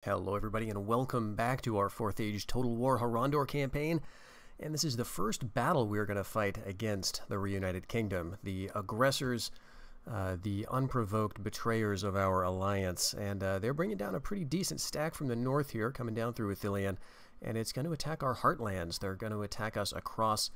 Hello everybody and welcome back to our 4th Age Total War Harondor campaign. And this is the first battle we're going to fight against the Reunited Kingdom, the aggressors, the unprovoked betrayers of our alliance. And they're bringing down a pretty decent stack from the north here, coming down through Ithilien. And it's going to attack our heartlands. They're going to attack us across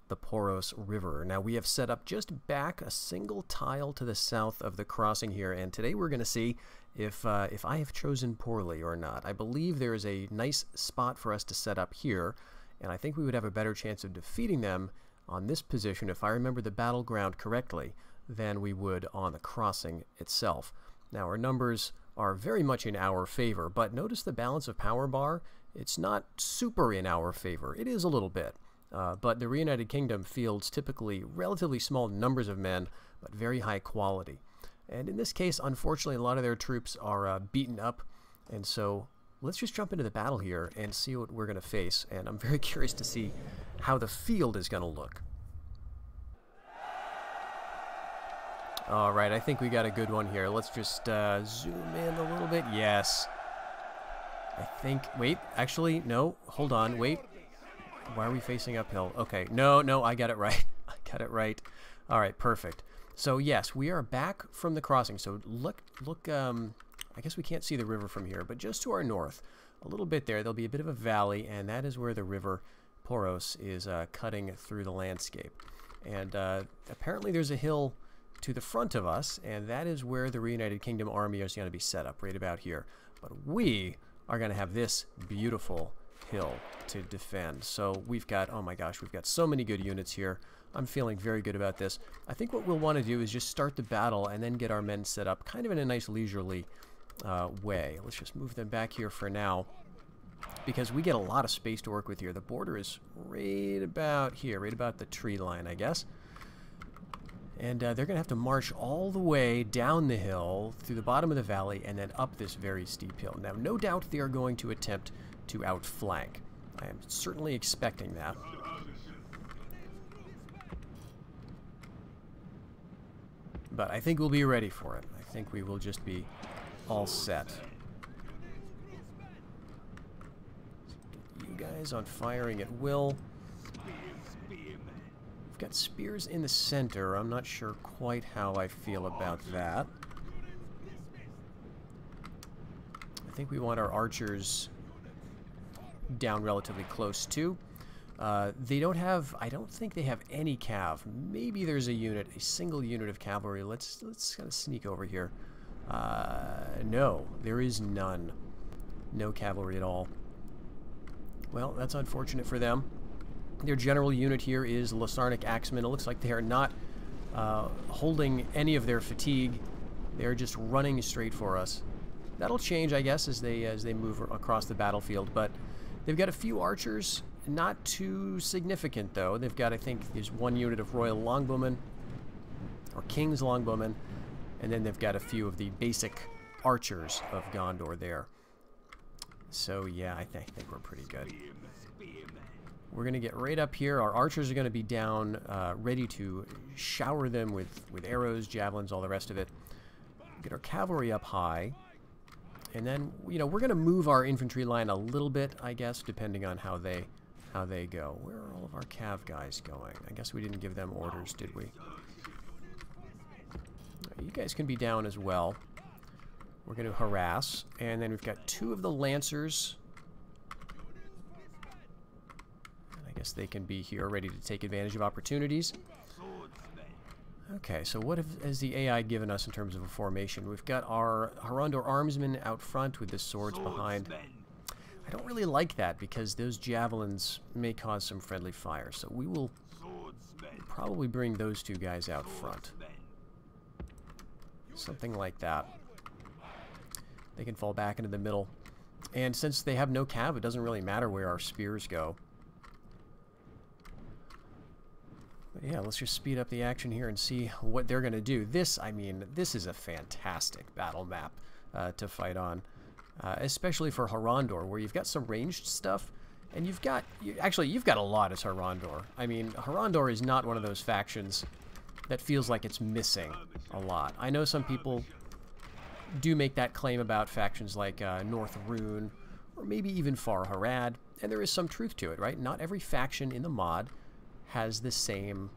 the Poros River. Now we have set up just back a single tile to the south of the crossing here, and today we're going to see if I have chosen poorly or not. I believe there is a nice spot for us to set up here, and I think we would have a better chance of defeating them on this position, if I remember the battleground correctly, than we would on the crossing itself. Now our numbers are very much in our favor, but notice the balance of power bar. It's not super in our favor. It is a little bit. But the Reunited Kingdom fields typically relatively small numbers of men, but very high quality. And in this case, unfortunately, a lot of their troops are beaten up. And so let's just jump into the battle here and see what we're going to face. And I'm very curious to see how the field is going to look. All right, I think we got a good one here. Let's just zoom in a little bit. Yes. I think... Wait, actually, no. Hold on, wait. Why are we facing uphill? Okay, no, I got it right. I got it right. All right, perfect. So yes, we are back from the crossing. So look, I guess we can't see the river from here, but just to our north, a little bit there, there'll be a bit of a valley, and that is where the river Poros is cutting through the landscape. And apparently there's a hill to the front of us, and that is where the Reunited Kingdom army is going to be set up, right about here. But we are going to have this beautiful hill to defend. So we've got, oh my gosh, we've got so many good units here. I'm feeling very good about this. I think what we'll want to do is just start the battle and then get our men set up kind of in a nice leisurely way. Let's just move them back here for now, because we get a lot of space to work with here. The border is right about here, right about the tree line, I guess. And they're going to have to march all the way down the hill, through the bottom of the valley, and then up this very steep hill. Now, no doubt they are going to attempt to outflank. I am certainly expecting that. But I think we'll be ready for it. I think we will just be all set. You guys on firing at will. We've got spears in the center. I'm not sure quite how I feel about that. I think we want our archers down relatively close too. They don't have, I don't think they have any cav. Maybe there's a unit, a single unit of cavalry. Let's kind of sneak over here. No, there is none. No cavalry at all. Well, that's unfortunate for them. Their general unit here is Lasarnic Axemen. It looks like they are not holding any of their fatigue. They're just running straight for us. That'll change, I guess, as they move across the battlefield, but they've got a few archers, not too significant though. They've got, I think, there's one unit of Royal Longbowmen, or King's Longbowmen, and then they've got a few of the basic archers of Gondor there. So yeah, I think we're pretty good. We're going to get right up here. Our archers are going to be down, ready to shower them with arrows, javelins, all the rest of it. Get our cavalry up high. And then, you know, we're going to move our infantry line a little bit, I guess, depending on how they go. Where are all of our cav guys going? I guess we didn't give them orders, did we? You guys can be down as well. We're going to harass. And then we've got two of the lancers. I guess they can be here ready to take advantage of opportunities. Okay, so what has the AI given us in terms of a formation? We've got our Harondor armsmen out front with the swords behind. I don't really like that because those javelins may cause some friendly fire, so we will probably bring those two guys out front. Something like that. They can fall back into the middle. And since they have no cav, it doesn't really matter where our spears go. Yeah, let's just speed up the action here and see what they're going to do. This, I mean, this is a fantastic battle map to fight on, especially for Harondor, where you've got some ranged stuff, and you've got a lot as Harondor. I mean, Harondor is not one of those factions that feels like it's missing a lot. I know some people do make that claim about factions like North Rune, or maybe even Far Harad, and there is some truth to it, right? Not every faction in the mod has the same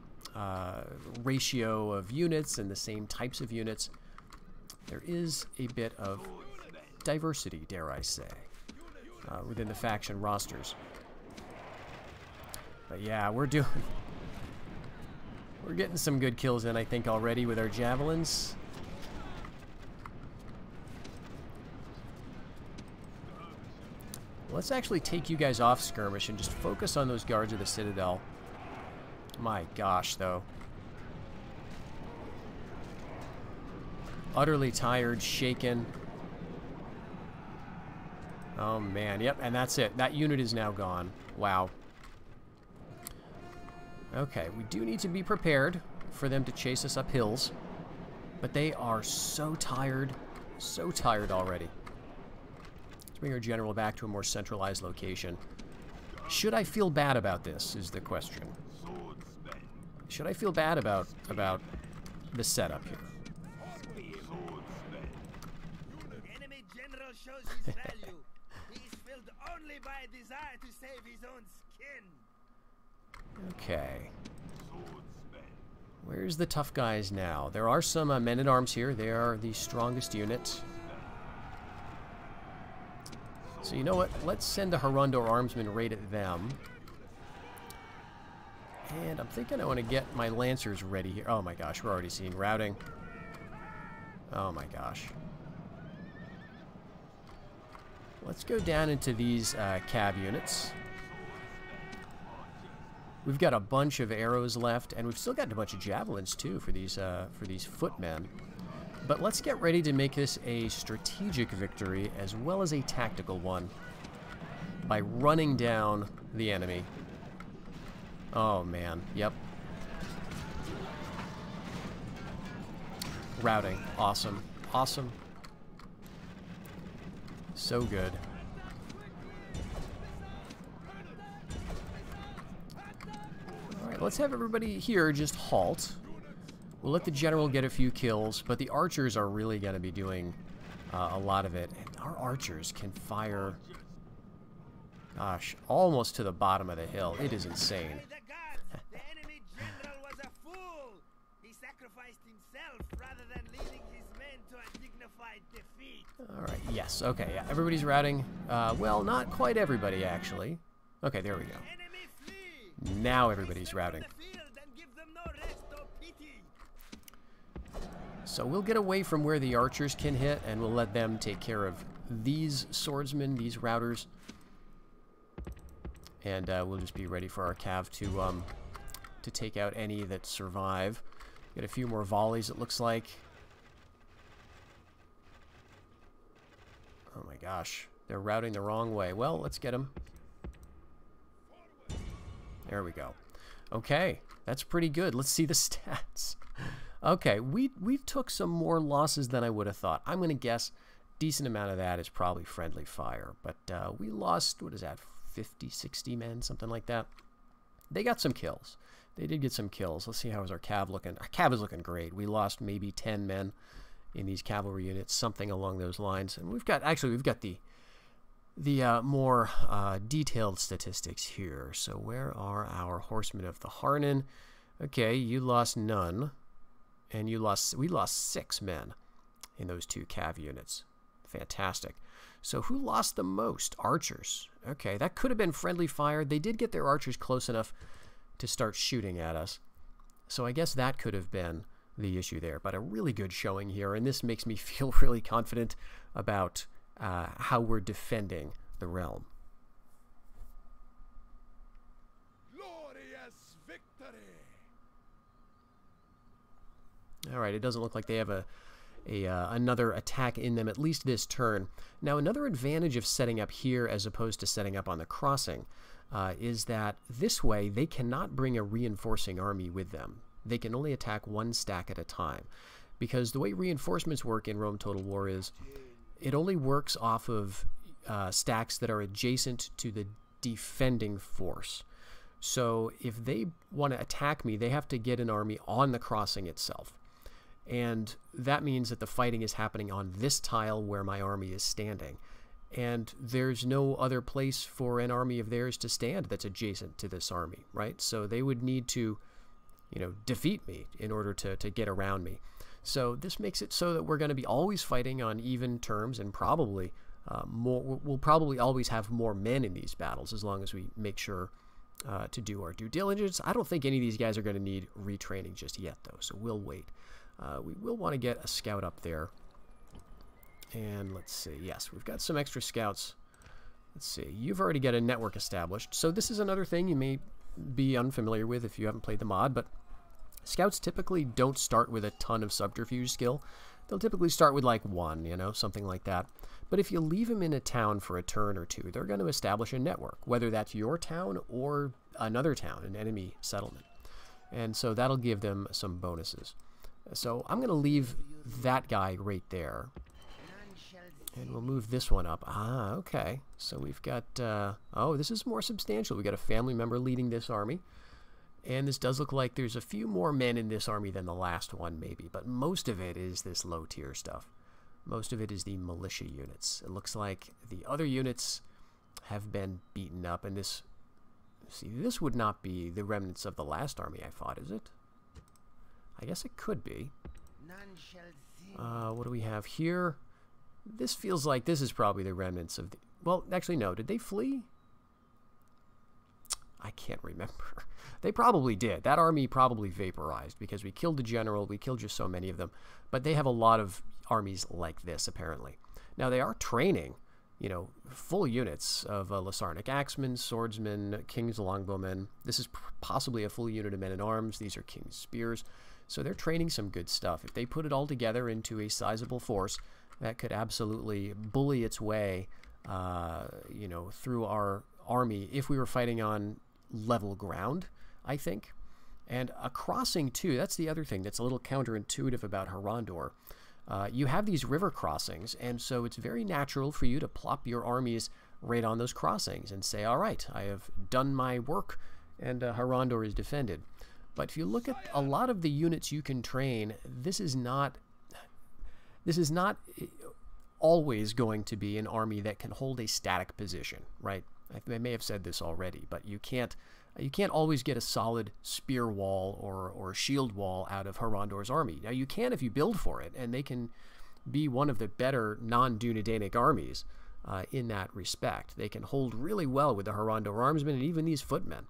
ratio of units and the same types of units. There is a bit of diversity, dare I say, within the faction rosters. But yeah, we're getting some good kills in, I think, already with our javelins. Let's actually take you guys off skirmish and just focus on those guards of the Citadel. My gosh, though. Utterly tired, shaken. Oh, man. Yep, and that's it. That unit is now gone. Wow. Okay, we do need to be prepared for them to chase us up hills. But they are so tired already. Let's bring our general back to a more centralized location. Should I feel bad about this, is the question. Should I feel bad about the setup here? Enemy general shows his value. He is filled only by a desire to save his own skin. Okay. Where's the tough guys now? There are some men-at-arms here. They are the strongest unit. So you know what? Let's send the Harondor armsmen right at them. And I'm thinking I want to get my lancers ready here. Oh my gosh, we're already seeing routing. Oh my gosh. Let's go down into these cav units. We've got a bunch of arrows left, and we've still got a bunch of javelins too for these footmen. But let's get ready to make this a strategic victory as well as a tactical one by running down the enemy. Oh man, yep. Routing, awesome, awesome. So good. Alright, let's have everybody here just halt. We'll let the general get a few kills, but the archers are really going to be doing a lot of it. And our archers can fire, gosh, almost to the bottom of the hill. It is insane. The enemy general was a fool. He sacrificed himself rather than leading his men to a dignified defeat. Alright, yes, okay, yeah, everybody's routing. Well, not quite everybody, actually. Okay, there we go. Enemy flee. Now everybody's routing. So we'll get away from where the archers can hit, and we'll let them take care of these swordsmen, these routers. And we'll just be ready for our cav to take out any that survive. Get a few more volleys, it looks like. Oh my gosh, they're routing the wrong way. Well, let's get them. There we go. Okay, that's pretty good. Let's see the stats. Okay, we took some more losses than I would have thought. I'm going to guess decent amount of that is probably friendly fire. But we lost, what is that, 50, 60 men, something like that. They got some kills. They did get some kills. Let's see how is our cav looking. Our cav is looking great. We lost maybe 10 men in these cavalry units, something along those lines. And we've got the more detailed statistics here. So where are our horsemen of the Harnan? Okay, you lost none. And we lost 6 men in those 2 cav units. Fantastic. So who lost the most? Archers. Okay, that could have been friendly fire. They did get their archers close enough to start shooting at us. So I guess that could have been the issue there. But a really good showing here, and this makes me feel really confident about how we're defending the realm. Glorious victory! Alright, it doesn't look like they have another attack in them, at least this turn. Now, another advantage of setting up here as opposed to setting up on the crossing is that this way they cannot bring a reinforcing army with them. They can only attack one stack at a time. Because the way reinforcements work in Rome Total War is it only works off of stacks that are adjacent to the defending force. So if they want to attack me, they have to get an army on the crossing itself. And that means that the fighting is happening on this tile where my army is standing. And there's no other place for an army of theirs to stand that's adjacent to this army, right? So they would need to, defeat me in order to get around me. So this makes it so that we're going to be always fighting on even terms, and probably we'll probably always have more men in these battles as long as we make sure to do our due diligence. I don't think any of these guys are going to need retraining just yet, though, so we'll wait. We will want to get a scout up there. And let's see. Yes, we've got some extra scouts. Let's see. You've already got a network established. So this is another thing you may be unfamiliar with if you haven't played the mod, but scouts typically don't start with a ton of subterfuge skill. They'll typically start with like 1, something like that. But if you leave them in a town for a turn or two, they're going to establish a network, whether that's your town or another town, an enemy settlement. And so that'll give them some bonuses. So I'm going to leave that guy right there. And we'll move this one up. Ah, okay. So we've got, oh, this is more substantial. We've got a family member leading this army. And this does look like there's a few more men in this army than the last one, maybe. But most of it is this low-tier stuff. Most of it is the militia units. It looks like the other units have been beaten up. And this, see, this would not be the remnants of the last army I fought, is it? I guess it could be. What do we have here? This feels like this is probably the remnants of the... Well, actually, no. Did they flee? I can't remember. They probably did. That army probably vaporized because we killed the general. We killed just so many of them. But they have a lot of armies like this, apparently. Now, they are training, full units of Lasarnic axemen, swordsmen, king's longbowmen. This is possibly a full unit of men-at-arms. These are king's spears. So they're training some good stuff. If they put it all together into a sizable force, that could absolutely bully its way, through our army if we were fighting on level ground, I think. And a crossing, too, that's the other thing that's a little counterintuitive about Harondor. You have these river crossings, and so it's very natural for you to plop your armies right on those crossings and say, all right, I have done my work, and Harondor is defended. But if you look at a lot of the units you can train, this is not always going to be an army that can hold a static position, right? I may have said this already, but you can't always get a solid spear wall or shield wall out of Harondor's army. Now you can if you build for it, and they can be one of the better non-Dunedainic armies in that respect. They can hold really well with the Harondor armsmen and even these footmen.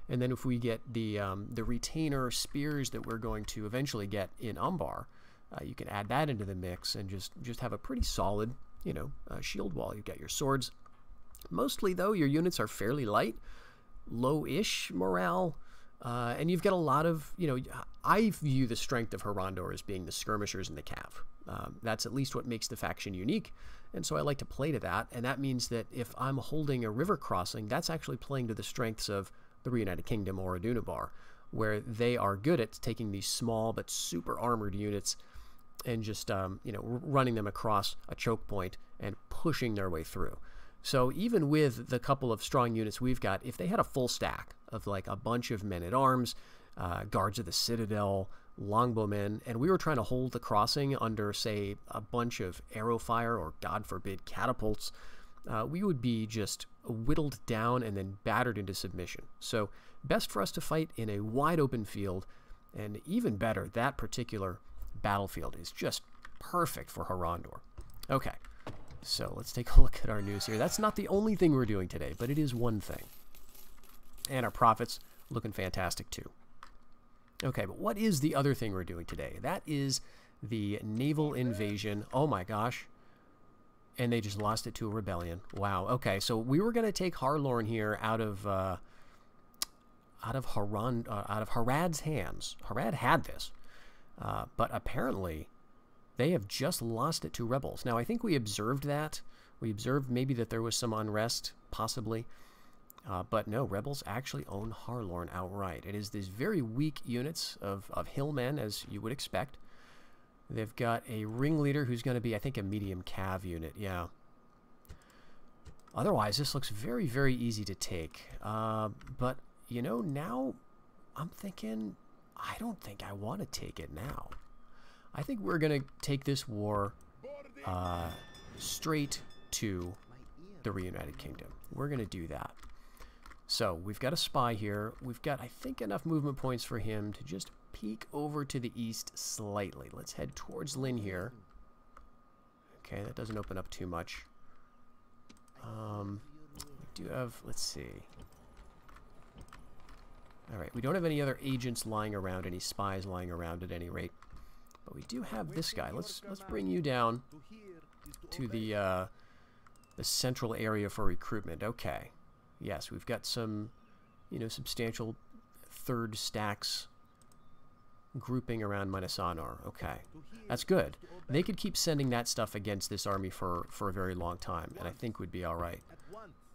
And then if we get the retainer spears that we're going to eventually get in Umbar, you can add that into the mix and just have a pretty solid, shield wall. You've got your swords. Mostly, though, your units are fairly light, low-ish morale, and you've got a lot of, I view the strength of Harondor as being the skirmishers and the cav. That's at least what makes the faction unique, and so I like to play to that, and that means that if I'm holding a river crossing, that's actually playing to the strengths of the Reunited Kingdom or Adunabar, where they are good at taking these small but super armored units and just, running them across a choke point and pushing their way through. So even with the couple of strong units we've got, if they had a full stack of like a bunch of men-at-arms, guards of the citadel, longbowmen, and we were trying to hold the crossing under, say, a bunch of arrow fire or, God forbid, catapults, we would be just whittled down and then battered into submission. So best for us to fight in a wide open field, and even better, that particular battlefield is just perfect for Harondor. Okay. So let's take a look at our news here. That's not the only thing we're doing today, but it is one thing. And our profits looking fantastic too. Okay, but what is the other thing we're doing today? That is the naval invasion. Oh my gosh. And they just lost it to a rebellion. Wow. Okay, so we were going to take Harlorn here out of Harad's hands. Harad had this. But apparently they have just lost it to rebels. Now, I think we observed that. We observed maybe that there was some unrest, possibly. But no, rebels actually own Harlorn outright. It is these very weak units of hillmen, as you would expect. They've got a ringleader who's going to be, I think, a medium cav unit. Yeah. Otherwise, this looks very, very easy to take. But, now I'm thinking, I don't think I want to take it now. I think we're going to take this war straight to the Reunited Kingdom. We're going to do that. So we've got a spy here. We've got, I think, enough movement points for him to just peek over to the east slightly. Let's head towards Lynn here. Okay, that doesn't open up too much. We do have, let's see. Alright, we don't have any other agents lying around, any spies lying around at any rate. But we do have this guy. Let's bring you down to the central area for recruitment. Okay. Yes, we've got some, you know, substantial third stacks grouping around Minas Anor. Okay. That's good. They could keep sending that stuff against this army for a very long time, and I think would be alright.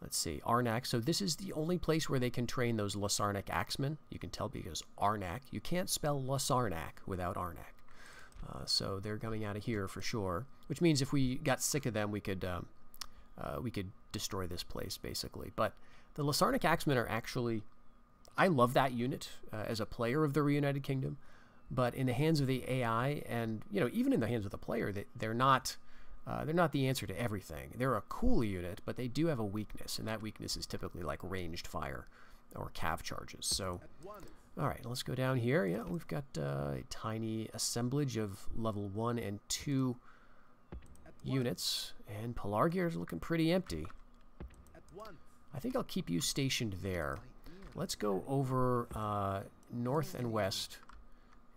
Let's see. Arnak. So this is the only place where they can train those Lasarnak axemen. You can tell because Arnak. You can't spell Lasarnak without Arnak. So they're coming out of here for sure. Which means if we got sick of them, we could destroy this place, basically. But the Lasarnak axemen are actually... I love that unit as a player of the Reunited Kingdom. But in the hands of the AI, and you know, even in the hands of the player, they're not the answer to everything. They're a cool unit, but they do have a weakness, and that weakness is typically like ranged fire or cav charges. So, all right, let's go down here. Yeah, we've got a tiny assemblage of level 1 and 2 units, and Pelargir is looking pretty empty. I think I'll keep you stationed there. Let's go over north and west.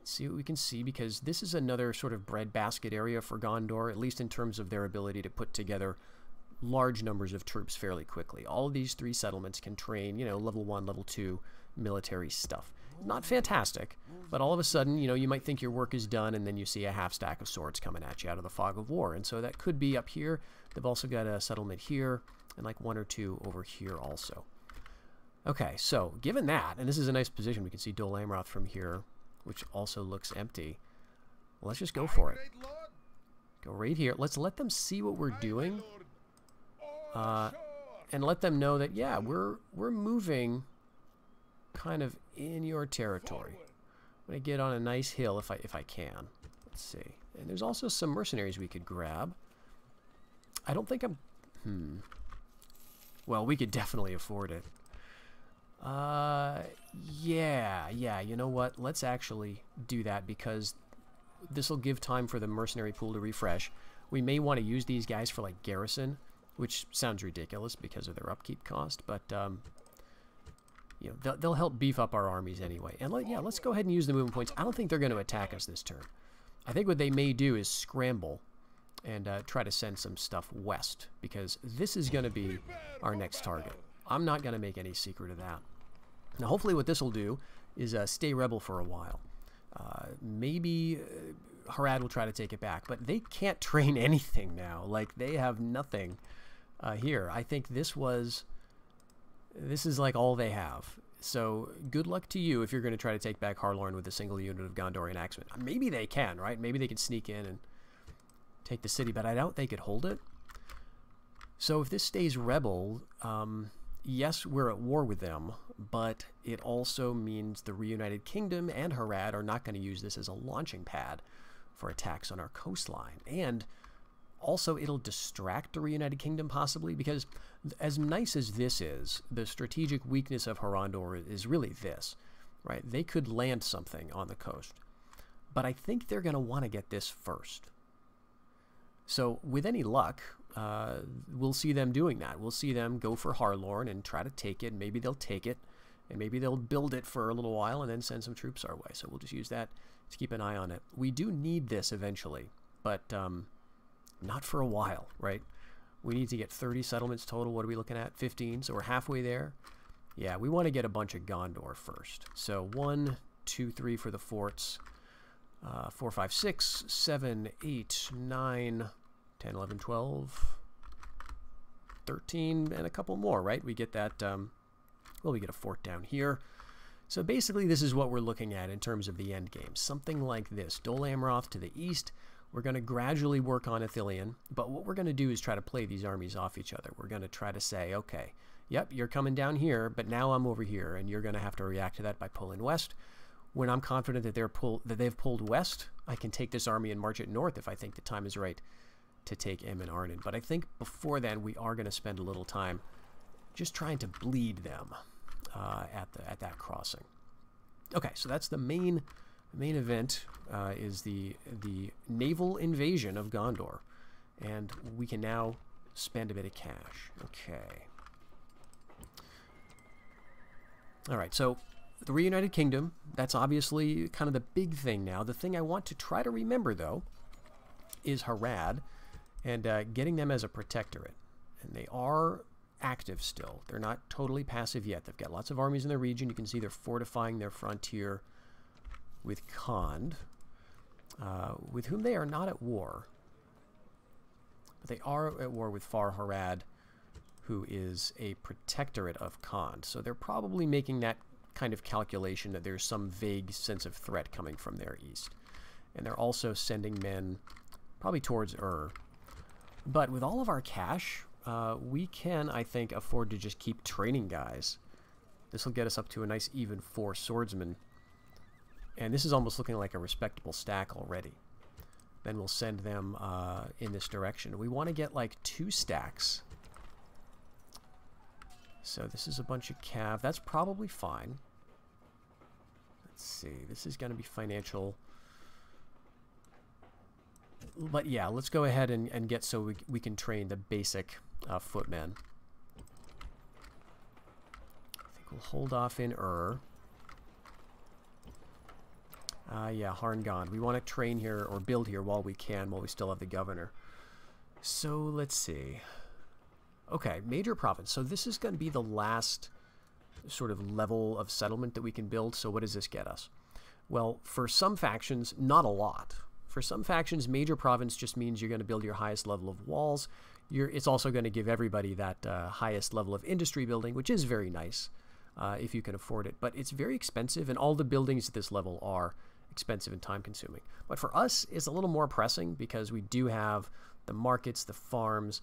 See what we can see, because this is another sort of breadbasket area for Gondor, at least in terms of their ability to put together large numbers of troops fairly quickly. All of these 3 settlements can train, you know, level 1, level 2 military stuff. Not fantastic, but all of a sudden, you know, you might think your work is done, and then you see a half stack of swords coming at you out of the fog of war. And so that could be up here. They've also got a settlement here, and like 1 or 2 over here also. Okay, so given that, and this is a nice position, we can see Dol Amroth from here, which also looks empty. Let's just go for it. Go right here. Let's let them see what we're doing, and let them know that, yeah, we're moving kind of in your territory. I'm gonna get on a nice hill if I can. Let's see. And there's also some mercenaries we could grab. I don't think I'm... Well, we could definitely afford it. Yeah, you know what? Let's actually do that, because this will give time for the mercenary pool to refresh. We may want to use these guys for, like, garrison, which sounds ridiculous because of their upkeep cost, but, you know, they'll help beef up our armies anyway. And, yeah, let's go ahead and use the movement points. I don't think they're going to attack us this turn. I think what they may do is scramble and try to send some stuff west, because this is going to be our next target. I'm not going to make any secret of that. Now, hopefully what this will do is stay rebel for a while. Maybe Harad will try to take it back, but they can't train anything now. Like, they have nothing here. I think this is like all they have. So good luck to you if you're going to try to take back Harlorn with a single unit of Gondorian axemen. Maybe they can, right? Maybe they can sneak in and take the city, but I doubt they could hold it. So if this stays rebel, yes, we're at war with them, but it also means the Reunited Kingdom and Harad are not going to use this as a launching pad for attacks on our coastline. And also, it'll distract the Reunited Kingdom, possibly, because as nice as this is, the strategic weakness of Harondor is really this, right? They could land something on the coast, but I think they're going to want to get this first. So, with any luck, we'll see them doing that. We'll see them go for Harlorn and try to take it. Maybe they'll take it, and maybe they'll build it for a little while and then send some troops our way. So we'll just use that to keep an eye on it. We do need this eventually, but not for a while, right? We need to get 30 settlements total. What are we looking at? 15, so we're halfway there. Yeah, we want to get a bunch of Gondor first. So 1, 2, 3 for the forts. 4, 5, 6, 7, 8, 9, 10, 11, 12, 13, and a couple more, right? We get that, well, we get a fort down here. So basically, this is what we're looking at in terms of the end game. Something like this. Dol Amroth to the east. We're going to gradually work on Ithilien, but what we're going to do is try to play these armies off each other. We're going to try to say, okay, yep, you're coming down here, but now I'm over here, and you're going to have to react to that by pulling west. when I'm confident that they've pulled west, I can take this army and march it north if I think the time is right to take Em and Arnon. But I think before then we are going to spend a little time just trying to bleed them at that crossing. Okay, so that's the main event is the naval invasion of Gondor, and we can now spend a bit of cash. Okay. All right, so the Reunited Kingdom, that's obviously kind of the big thing now. The thing I want to try to remember, though, is Harad and getting them as a protectorate. And they are active still. They're not totally passive yet. They've got lots of armies in their region. You can see they're fortifying their frontier with Khand, with whom they are not at war. But they are at war with Far Harad, who is a protectorate of Khand. So they're probably making that kind of calculation that there's some vague sense of threat coming from their east. And they're also sending men probably towards Ur. But with all of our cash, we can, I think, afford to just keep training guys. This will get us up to a nice even 4 swordsmen. And this is almost looking like a respectable stack already. Then we'll send them in this direction. We want to get like 2 stacks. So this is a bunch of cav. That's probably fine. Let's see. This is going to be financial. But yeah, let's go ahead and get so we can train the basic footmen. I think we'll hold off in Ur. Yeah, Harondor. We want to train here or build here while we can, while we still have the governor. So let's see. Okay, major province. So this is going to be the last sort of level of settlement that we can build. So what does this get us? Well, for some factions, not a lot. For some factions, major province just means you're going to build your highest level of walls. It's also going to give everybody that highest level of industry building, which is very nice if you can afford it. But it's very expensive, and all the buildings at this level are expensive and time-consuming. But for us, it's a little more pressing because we do have the markets, the farms,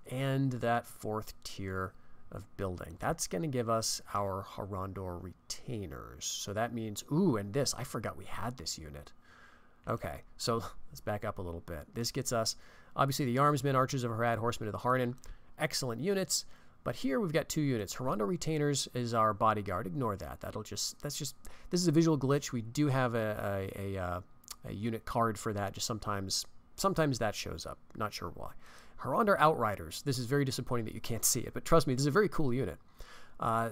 and that 4th tier of building. That's going to give us our Harondor retainers. So that means, ooh, and this, I forgot we had this unit. Okay, so let's back up a little bit. This gets us, obviously, the Armsmen, Archers of Harad, Horsemen of the Harnan. Excellent units. But here we've got 2 units. Harondor Retainers is our bodyguard. Ignore that. This is a visual glitch. We do have a unit card for that. Just sometimes that shows up. Not sure why. Harondor Outriders. This is very disappointing that you can't see it, but trust me, this is a very cool unit.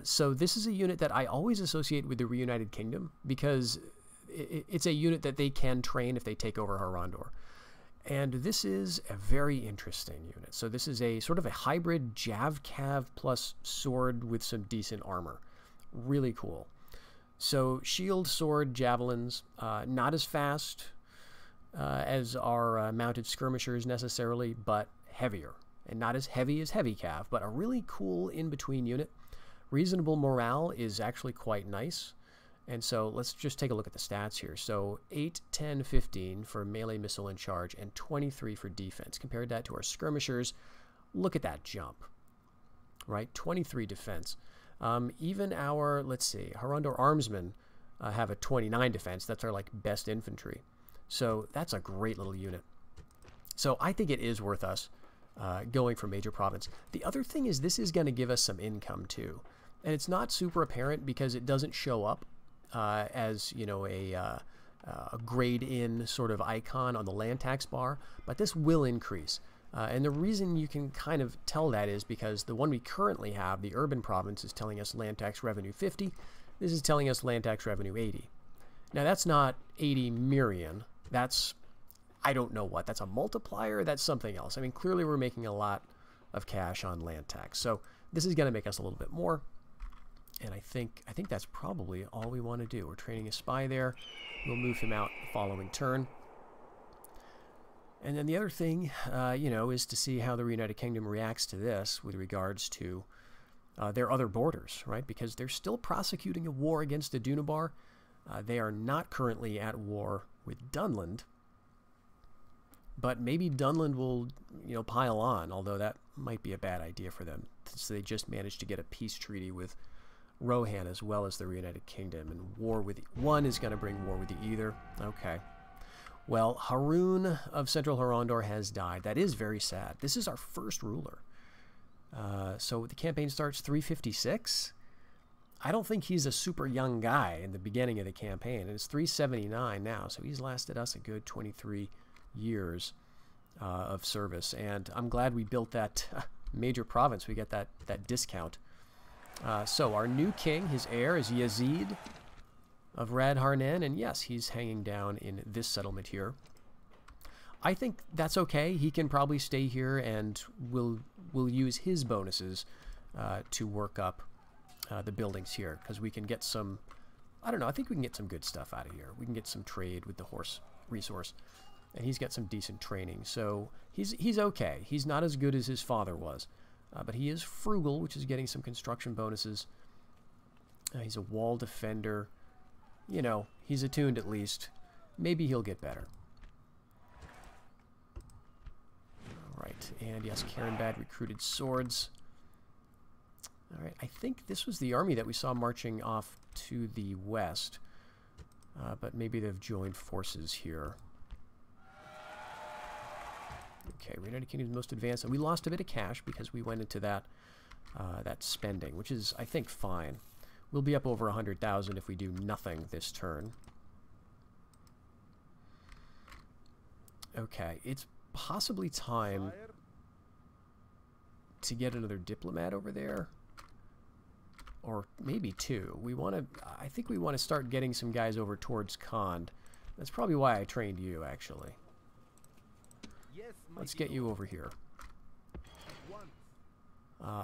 So this is a unit that I always associate with the Reunited Kingdom because it's a unit that they can train if they take over Harondor. And this is a very interesting unit. So this is a sort of a hybrid Jav-Cav plus sword with some decent armor. Really cool. So shield, sword, javelins, not as fast as our mounted skirmishers necessarily, but heavier. And not as heavy as heavy cav, but a really cool in-between unit. Reasonable morale is actually quite nice. And so let's just take a look at the stats here. So 8, 10, 15 for melee, missile, and charge, and 23 for defense. Compared that to our skirmishers, look at that jump, right? 23 defense. Even our, let's see, Harondor Armsmen have a 29 defense. That's our like best infantry. So that's a great little unit. So I think it is worth us going for major province. The other thing is this is going to give us some income too. And it's not super apparent because it doesn't show up as, you know, a grade in sort of icon on the land tax bar, but this will increase. And the reason you can kind of tell that is because the one we currently have, the urban province, is telling us land tax revenue 50. This is telling us land tax revenue 80. Now that's not 80 Mirian. That's, I don't know what. That's a multiplier. That's something else. I mean, clearly we're making a lot of cash on land tax. So this is going to make us a little bit more. And I think that's probably all we want to do. We're training a spy there. We'll move him out the following turn. And then the other thing, you know, is to see how the Reunited Kingdom reacts to this with regards to their other borders, right? Because they're still prosecuting a war against the Dunabar. They are not currently at war with Dunland. But maybe Dunland will, you know, pile on, although that might be a bad idea for them, since they just managed to get a peace treaty with Rohan as well as the Reunited Kingdom, and war with one is going to bring war with the either. Okay. Well, Harun of Central Harondor has died. That is very sad. This is our first ruler. So the campaign starts 356. I don't think he's a super young guy in the beginning of the campaign. And it's 379 now, so he's lasted us a good 23 years of service. And I'm glad we built that major province. We get that discount. So our new king, his heir, is Yazid of Rad Harnen, and yes, he's hanging down in this settlement here. I think that's okay. He can probably stay here, and we'll use his bonuses to work up the buildings here, because we can get some, I don't know, I think we can get some good stuff out of here. We can get some trade with the horse resource, and he's got some decent training, so he's okay. He's not as good as his father was, but he is frugal, which is getting some construction bonuses. He's a wall defender. You know, he's attuned at least. Maybe he'll get better. Alright, and yes, Carinbad recruited swords. Alright, I think this was the army that we saw marching off to the west. But maybe they've joined forces here. Okay, Reunited Kingdom's most advanced. And we lost a bit of cash because we went into that spending, which is, I think, fine. We'll be up over 100,000 if we do nothing this turn. Okay, it's possibly time to get another diplomat over there. Or maybe two. I think we want to start getting some guys over towards Khand. That's probably why I trained you, actually. Let's get you over here.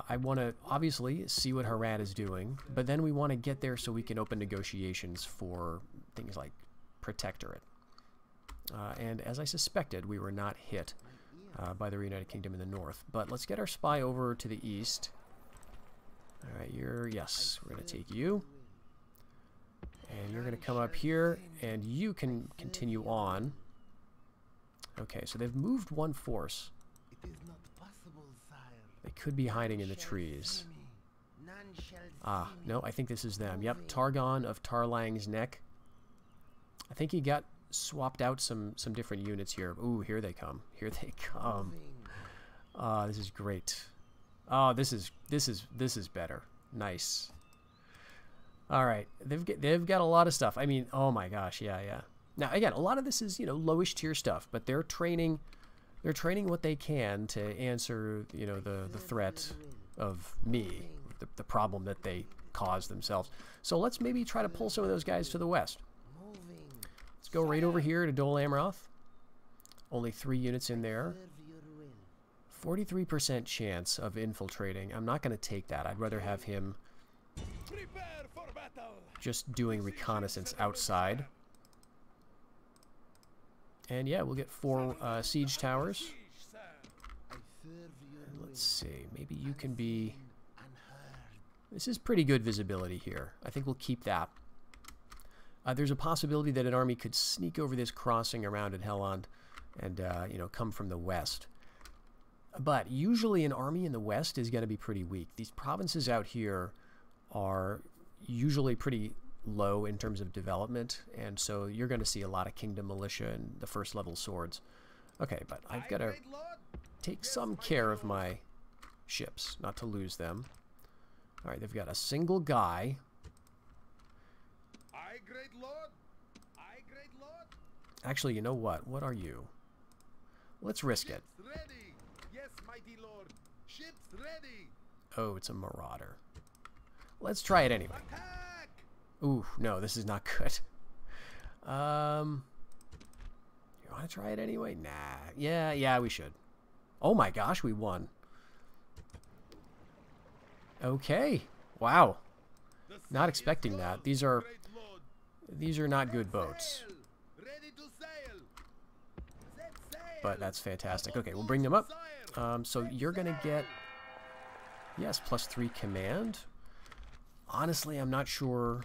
I want to obviously see what Harad is doing, but then we want to get there so we can open negotiations for things like Protectorate. And as I suspected, we were not hit by the Reunited Kingdom in the north. But let's get our spy over to the east. Alright, yes, we're going to take you. And you're going to come up here, and you can continue on. Okay, so they've moved one force. They could be hiding in the trees. Ah, no, I think this is them. Yep, Targon of Tarlang's Neck. I think he got swapped out some different units here. Ooh, here they come. Here they come. This is great. Oh, this is better. Nice. All right, they've got a lot of stuff. I mean, oh my gosh, yeah. Now again, a lot of this is lowish tier stuff, but they're training what they can to answer the threat of me, the problem that they caused themselves. So let's maybe try to pull some of those guys to the west. Let's go right over here to Dol Amroth. Only 3 units in there. 43% chance of infiltrating. I'm not going to take that. I'd rather have him just doing reconnaissance outside. And yeah, we'll get 4 siege towers. Let's see. Maybe you can be... This is pretty good visibility here. I think we'll keep that. There's a possibility that an army could sneak over this crossing around at Helond and come from the west. But usually an army in the west is going to be pretty weak. These provinces out here are usually pretty low in terms of development, and so you're going to see a lot of kingdom militia and the first level swords. Okay, but I've got to take some care of my ships, not to lose them. All right, they've got a single guy. Actually, you know what? What are you? Let's risk it. Oh, it's a marauder. Let's try it anyway. Ooh, no, this is not good. You want to try it anyway? Nah. Yeah, we should. Oh my gosh, we won. Okay. Wow. Not expecting that. These are not good boats. But that's fantastic. Okay, we'll bring them up. So you're going to get... Yes, +3 command. Honestly, I'm not sure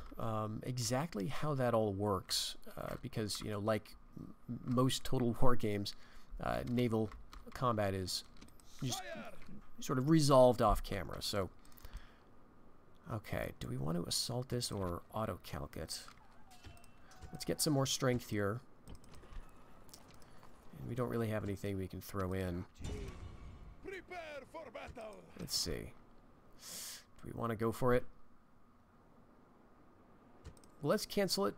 exactly how that all works. Because, like most Total War games, naval combat is just sort of resolved off camera. So Okay, do we want to assault this or auto-calc it? Let's get some more strength here. And we don't really have anything we can throw in. Prepare for battle. Let's see. Do we want to go for it? Well, let's cancel it.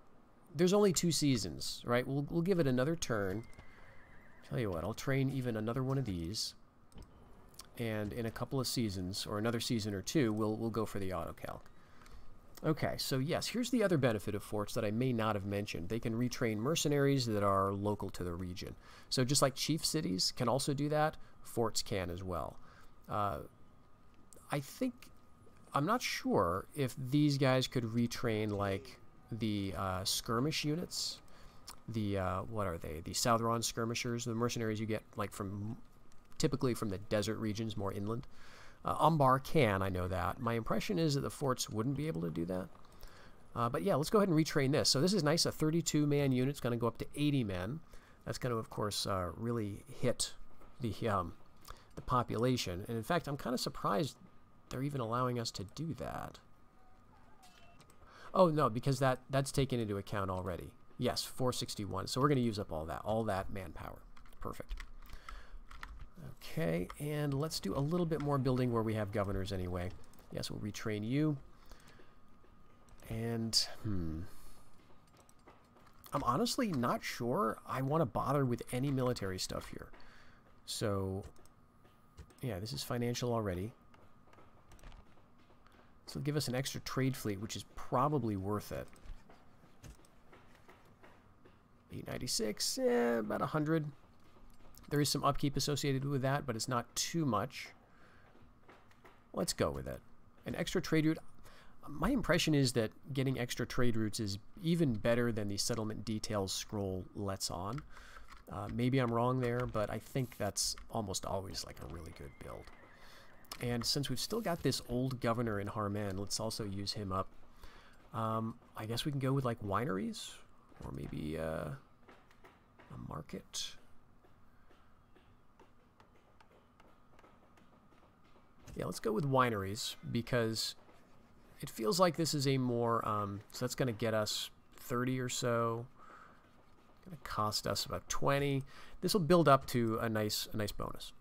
There's only 2 seasons, right? We'll give it another turn. Tell you what, I'll train even another one of these. And in a couple of seasons, or another season or 2, we'll go for the auto-calc. Okay, so yes, here's the other benefit of forts that I may not have mentioned. They can retrain mercenaries that are local to the region. So just like chief cities can also do that, forts can as well. I think, I'm not sure if these guys could retrain like the skirmish units. The, what are they? The Southron skirmishers, the mercenaries you get like from, typically from the desert regions, more inland. Umbar can, I know that. My impression is that the forts wouldn't be able to do that. But yeah, let's go ahead and retrain this. So this is nice, a 32-man unit. It's going to go up to 80 men. That's going to, of course, really hit the population. And in fact, I'm kind of surprised they're even allowing us to do that. Oh, no, because that's taken into account already. Yes, 461. So we're going to use up all that manpower. Perfect. Okay, and let's do a little bit more building where we have governors anyway. Yes, we'll retrain you. And, I'm honestly not sure I want to bother with any military stuff here. So, yeah, this is financial already. So give us an extra trade fleet, which is probably worth it. 896, about 100. There is some upkeep associated with that, but it's not too much. Let's go with it. An extra trade route. My impression is that getting extra trade routes is even better than the settlement details scroll lets on. Maybe I'm wrong there, but I think that's almost always like a really good build. And since we've still got this old governor in Harman, let's also use him up. I guess we can go with like wineries, or maybe a market. Yeah, let's go with wineries, because it feels like this is a more, so that's going to get us 30 or so. Going to cost us about 20. This will build up to a nice bonus.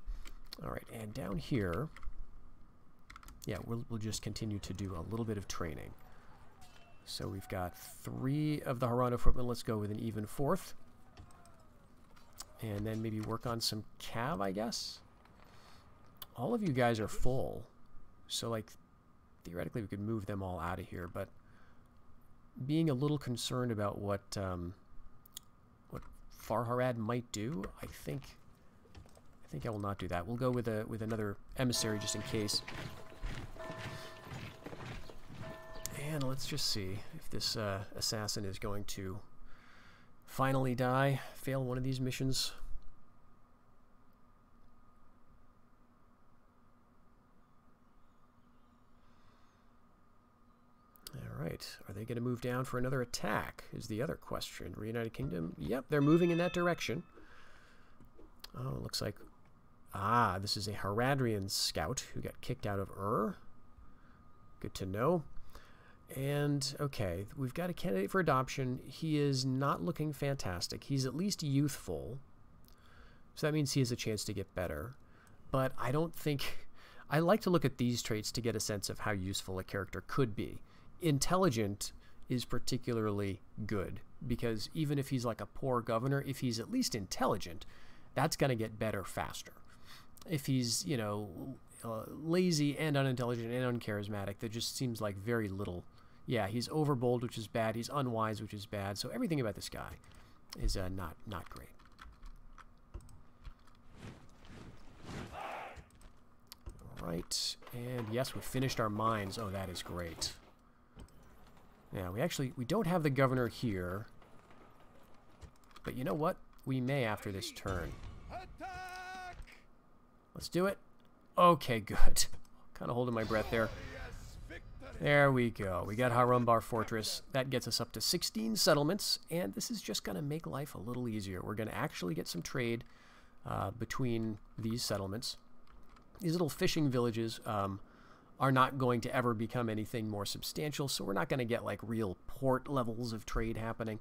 All right, and down here, yeah, we'll just continue to do a little bit of training. So we've got 3 of the Harondor footmen. Let's go with an even 4th. And then maybe work on some cav, I guess. All of you guys are full, so like theoretically we could move them all out of here, but being a little concerned about what Farharad might do, I think I will not do that. We'll go with another emissary just in case. And let's just see if this assassin is going to finally die, fail one of these missions. Alright, are they going to move down for another attack, is the other question. Reunited Kingdom, yep, they're moving in that direction. Oh, it looks like, this is a Haradrian scout who got kicked out of Ur. Good to know. And, okay, we've got a candidate for adoption. He is not looking fantastic. He's at least youthful, so that means he has a chance to get better. But I don't think... I like to look at these traits to get a sense of how useful a character could be. Intelligent is particularly good, because even if he's like a poor governor, if he's at least intelligent, that's going to get better faster. If he's, you know, lazy and unintelligent and uncharismatic, that just seems like very little. Yeah, he's overbold, which is bad. He's unwise, which is bad. So everything about this guy is not great. All right, and yes, we finished our mines. Oh, that is great. Now, we don't have the governor here, but you know what? We may after this turn. Attack! Let's do it. Okay, good. Kind of holding my breath there. There we go. We got Harondor Fortress. That gets us up to 16 settlements, and this is just going to make life a little easier. We're going to actually get some trade between these settlements. These little fishing villages are not going to ever become anything more substantial, so we're not going to get like real port levels of trade happening,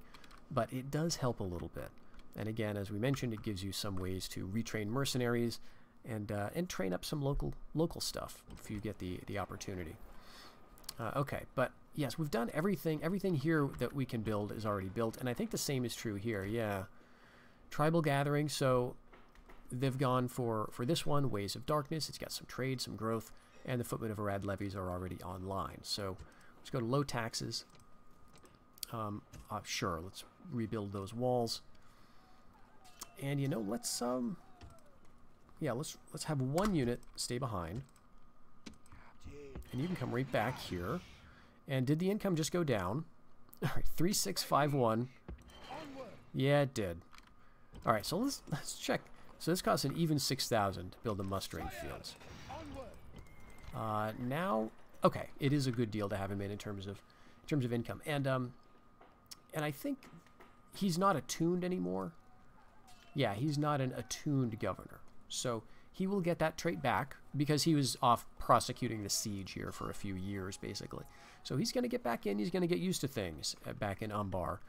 but it does help a little bit. And again, as we mentioned, it gives you some ways to retrain mercenaries and train up some local stuff if you get the opportunity. Okay, but yes, we've done everything. Everything here that we can build is already built, and I think the same is true here. Yeah, tribal gathering. So they've gone for this one, Ways of Darkness. It's got some trade, some growth, and the Footmen of Arad levies are already online. So let's go to low taxes. Sure, let's rebuild those walls. And you know, let's have one unit stay behind. And you can come right back here. And did the income just go down? All right, 3651. Yeah, it did. All right, so let's check. So this costs an even 6,000 to build the mustering fields. Now, okay, it is a good deal to have him in terms of income. And I think he's not attuned anymore. Yeah, he's not an attuned governor. So he will get that trait back because he was off prosecuting the siege here for a few years, basically. So he's going to get back in. He's going to get used to things back in Umbar.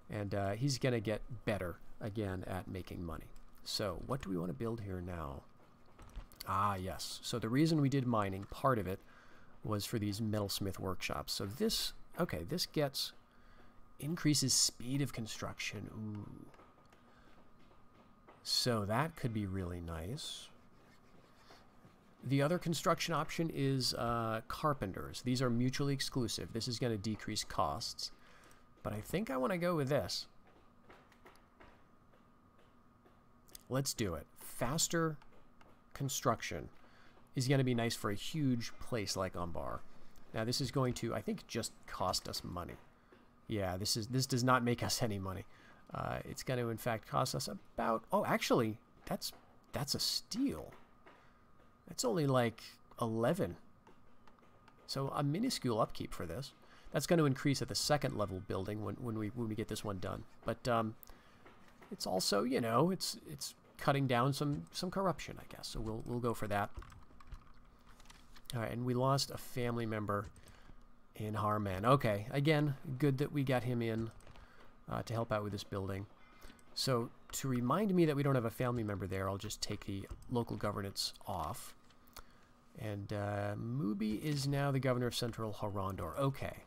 And he's going to get better again at making money. So what do we want to build here now? Ah, yes. So the reason we did mining, part of it, was for these metalsmith workshops. So this, okay, this increases speed of construction. Ooh. So that could be really nice. The other construction option is carpenters. These are mutually exclusive. This is going to decrease costs. But I think I want to go with this. Let's do it. Faster construction is going to be nice for a huge place like Umbar. Now this is going to, I think, just cost us money. Yeah, this does not make us any money. It's going to, in fact, cost us about... Oh, actually, that's a steal. That's only like 11. So a minuscule upkeep for this. That's going to increase at the second level building when we get this one done. But it's also, you know, it's cutting down some corruption, I guess. So we'll go for that. All right, and we lost a family member in Harman. Okay, again, good that we got him in to help out with this building. So to remind me that we don't have a family member there, I'll just take the local governance off. And Mubi is now the governor of Central Harondor. Okay.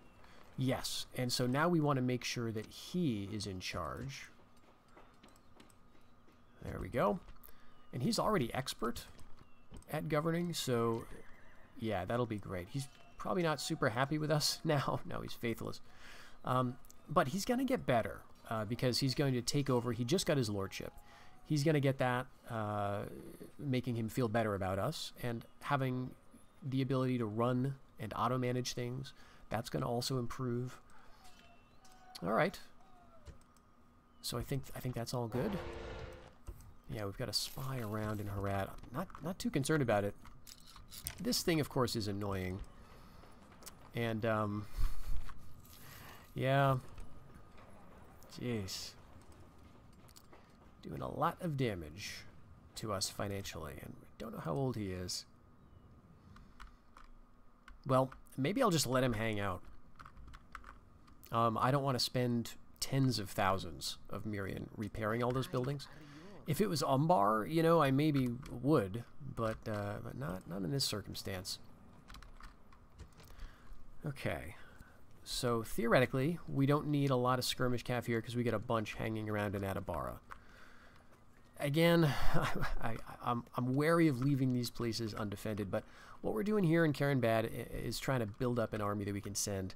Yes. And so now we want to make sure that he is in charge. There we go. And he's already expert at governing, so yeah, that'll be great. He's probably not super happy with us now. No, he's faithless. But he's going to get better because he's going to take over. He just got his lordship. He's going to get that, making him feel better about us, and having the ability to run and auto-manage things. That's going to also improve. All right. So I think that's all good. Yeah, we've got a spy around in Harad. I'm not too concerned about it. This thing, of course, is annoying. And, yeah. Jeez. Doing a lot of damage to us financially, and we don't know how old he is. Well, maybe I'll just let him hang out. I don't want to spend tens of thousands of Mirian repairing all those buildings. If it was Umbar, you know, I maybe would, but not in this circumstance. Okay. So, theoretically, we don't need a lot of skirmish cav here because we get a bunch hanging around in Atabara. Again, I'm wary of leaving these places undefended, but what we're doing here in Carinbad is trying to build up an army that we can send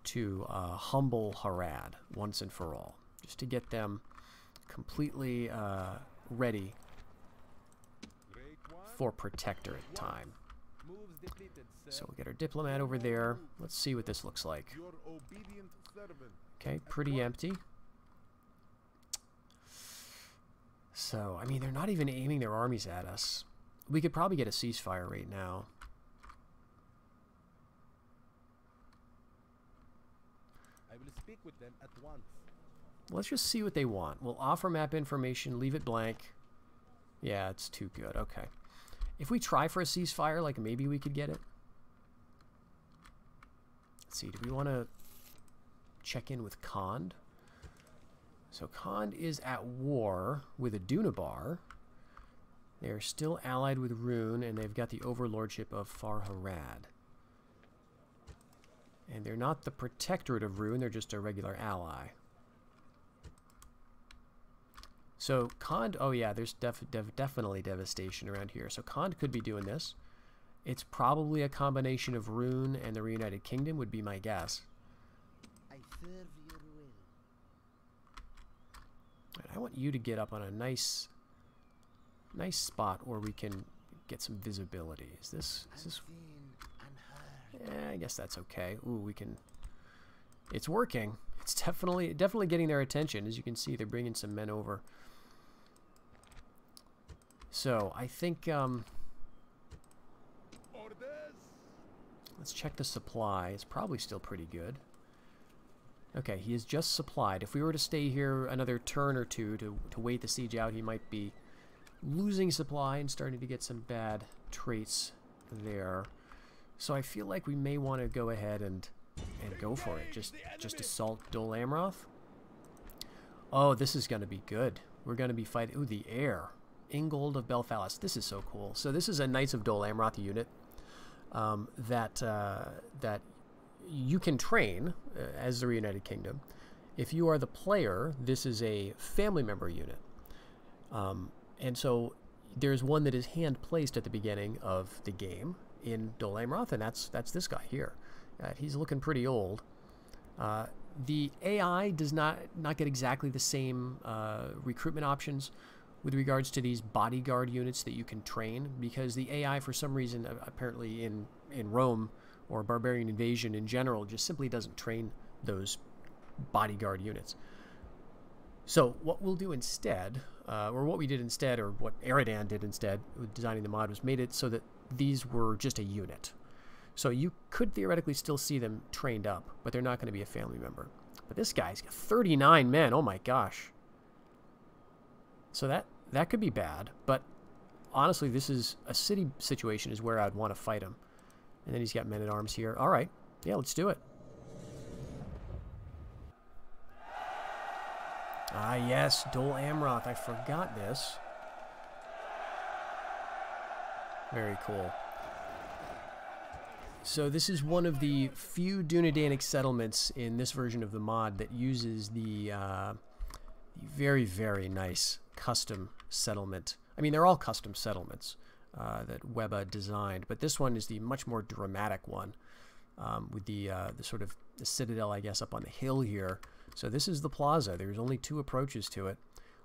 to humble Harad once and for all, just to get them completely ready for protectorate time. So we'll get our diplomat over there. Let's see what this looks like. Okay, pretty empty. So, I mean, they're not even aiming their armies at us. We could probably get a ceasefire right now. I will speak with them at once. Let's just see what they want. We'll offer map information, leave it blank. Yeah, it's too good. Okay. If we try for a ceasefire, like maybe we could get it. Let's see, do we want to check in with Khand? So Khand is at war with Adunabar. They are still allied with Rune, and they've got the overlordship of Farharad. And they're not the protectorate of Rune, they're just a regular ally. So Khand, oh yeah, there's definitely devastation around here. So Khand could be doing this. It's probably a combination of Rune and the Reunited Kingdom would be my guess. I serve your will. And I want you to get up on a nice spot where we can get some visibility. Is this yeah, I guess that's okay. Ooh, we can. It's working. It's definitely getting their attention. As you can see, they're bringing some men over. So I think let's check the supply. It's probably still pretty good. Okay, he is just supplied. If we were to stay here another turn or two to wait the siege out, he might be losing supply and starting to get some bad traits there. So I feel like we may want to go ahead and go for it. Just assault Dol Amroth. Oh, this is going to be good. We're going to be fighting... Ooh, the air. Ingold of Belfalis. This is so cool. So this is a Knights of Dol Amroth unit that you can train as the Reunited Kingdom. If you are the player, this is a family member unit. And so there's one that is hand-placed at the beginning of the game in Dol Amroth, and that's this guy here. He's looking pretty old. The AI does not get exactly the same recruitment options with regards to these bodyguard units that you can train, because the AI, for some reason, apparently in Rome or Barbarian Invasion in general, just simply doesn't train those bodyguard units. So what we'll do instead, or what we did instead, or what Eridan did instead, with designing the mod, was made it so that these were just a unit. So you could theoretically still see them trained up, but they're not going to be a family member. But this guy's got 39 men. Oh my gosh. So that could be bad. But honestly, this is a city situation is where I'd want to fight him. And then he's got men-at-arms here. All right. Yeah, let's do it. Ah, yes, Dol Amroth. I forgot this. Very cool. So this is one of the few Dunedainic settlements in this version of the mod that uses the very, very nice custom settlement. I mean, they're all custom settlements that Webba designed, but this one is the much more dramatic one with the sort of the citadel, I guess, up on the hill here. So this is the plaza. There's only 2 approaches to it.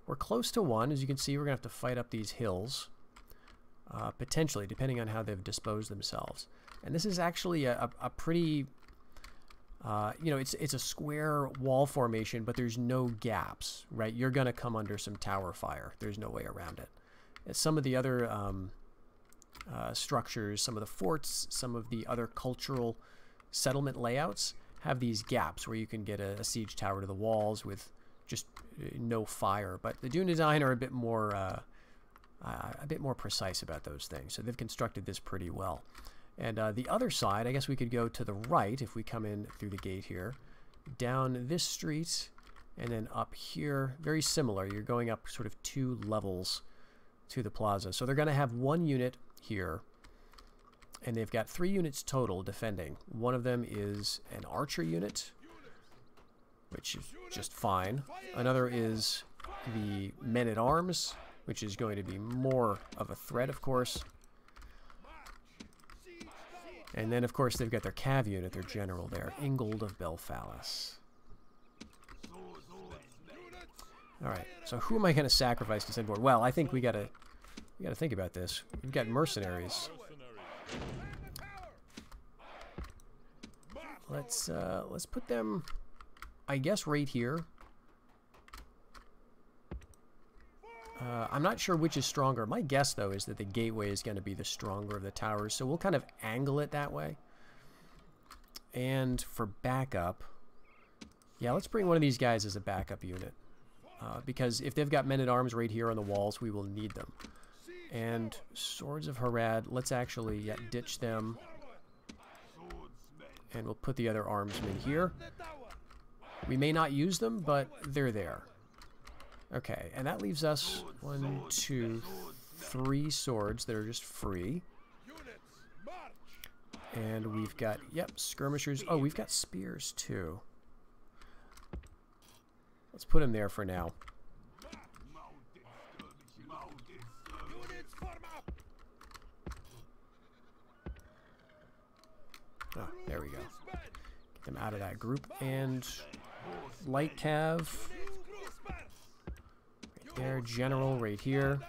We're close to one. As you can see, we're going to have to fight up these hills, potentially, depending on how they've disposed themselves. And this is actually a pretty, you know, it's a square wall formation, but there's no gaps, right? You're going to come under some tower fire. There's no way around it. And some of the other structures, some of the forts, some of the other cultural settlement layouts have these gaps where you can get a siege tower to the walls with just no fire. But the Dune design are a bit more precise about those things. So they've constructed this pretty well. And the other side, I guess we could go to the right if we come in through the gate here, down this street, and then up here. Very similar. You're going up sort of 2 levels to the plaza. So they're going to have 1 unit here, and they've got 3 units total defending. One of them is an archer unit, which is just fine. Another is the men-at-arms, which is going to be more of a threat, of course. And then, of course, they've got their cav unit, their general there, Ingold of Belfalis. All right, so who am I going to sacrifice to send forward? Well, I think we gotta think about this. We've got mercenaries. Let's put them, I guess, right here. I'm not sure which is stronger. My guess, though, is that the gateway is going to be the stronger of the towers, so we'll kind of angle it that way. And for backup, yeah, let's bring one of these guys as a backup unit. Because if they've got men-at-arms right here on the walls, we will need them. And Swords of Harad, let's actually ditch them And we'll put the other armsmen here. We may not use them, but they're there. Okay, and that leaves us 1, 2, 3 swords that are just free. And we've got, yep, skirmishers. Oh, we've got spears too. Let's put them there for now. Oh, there we go. Get them out of that group. And light cav. Right there. General right here.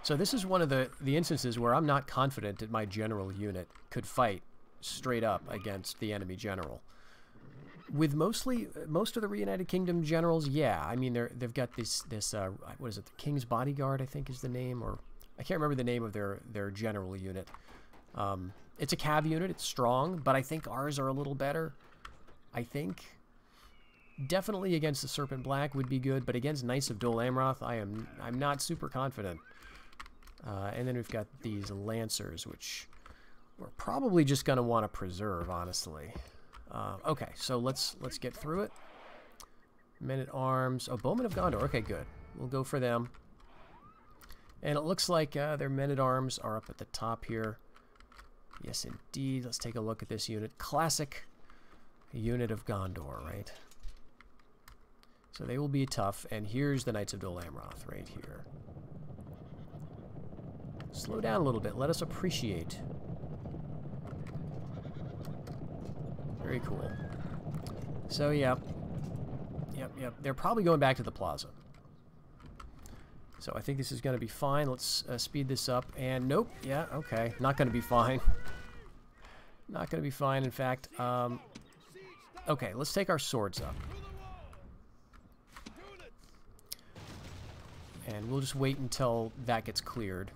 So this is one of the instances where I'm not confident that my general unit could fight straight up against the enemy general. With most of the Reunited Kingdom generals, yeah. I mean, they've got this what is it? The King's Bodyguard, I think is the name, or I can't remember the name of their general unit. It's a cav unit. It's strong, but I think ours are a little better. I think definitely against the Serpent Black would be good, but against Knights of Dol Amroth, I'm not super confident. And then we've got these Lancers, which we're probably just going to want to preserve, honestly. Okay, so let's get through it. Men-at-Arms. Oh, Bowmen of Gondor. Okay, good. We'll go for them. And it looks like their Men-at-Arms are up at the top here. Yes, indeed. Let's take a look at this unit. Classic unit of Gondor, right? So they will be tough. And here's the Knights of Dol Amroth right here. Slow down a little bit. Let us appreciate. Very cool. So, yep. They're probably going back to the plaza. So I think this is going to be fine. Let's speed this up. And nope. Yeah, okay. Not going to be fine. Not going to be fine, in fact. Okay, let's take our swords up. And we'll just wait until that gets cleared.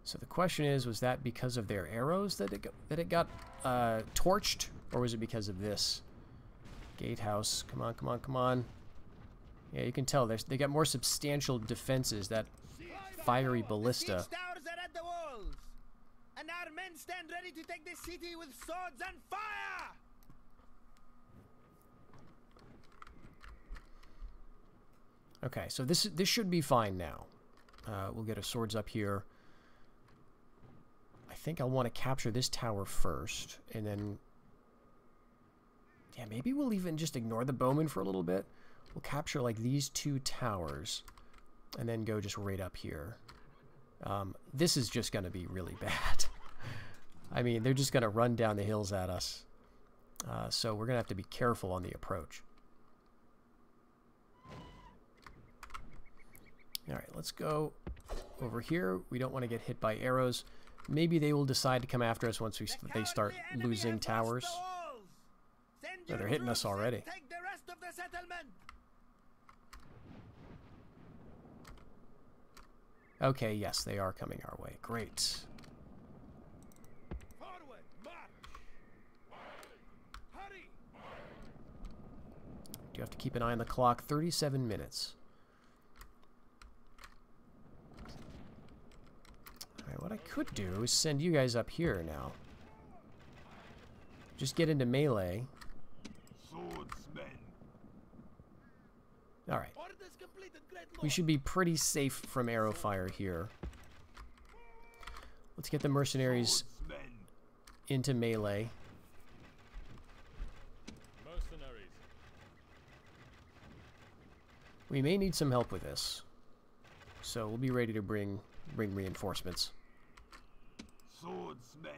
So the question is, was that because of their arrows that it got torched, or was it because of this? Gatehouse, come on, come on, come on. Yeah, you can tell they got more substantial defenses. That fiery ballista. Siege towers are at the walls, and our men stand ready to take the city with swords and fire. Okay, so this should be fine now. We'll get our swords up here. I think I'll want to capture this tower first, and then... Yeah, maybe we'll even just ignore the bowmen for a little bit. We'll capture, like, these 2 towers, and then go just right up here. This is just going to be really bad. I mean, they're just going to run down the hills at us. So we're going to have to be careful on the approach. Alright, let's go over here. We don't want to get hit by arrows. Maybe they will decide to come after us once they start losing towers. Oh, they're hitting us already. Take the rest of the settlement. Okay, yes, they are coming our way. Great. Forward, march. Hurry. Do have to keep an eye on the clock. 37 minutes. Alright, what I could do is send you guys up here now. Just get into melee. Alright. We should be pretty safe from arrow fire here. Let's get the mercenaries into melee. We may need some help with this. So we'll be ready to bring reinforcements. Swordsmen.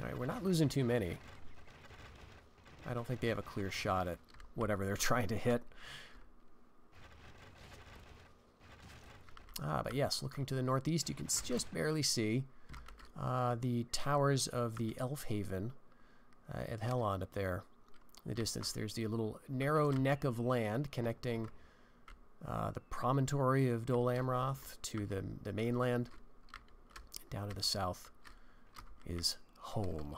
Alright, we're not losing too many. I don't think they have a clear shot at whatever they're trying to hit. But yes, looking to the northeast, you can just barely see the towers of the Elf Haven at Helond up there. In the distance, there's the little narrow neck of land connecting the promontory of Dol Amroth to the mainland. Down to the south is home.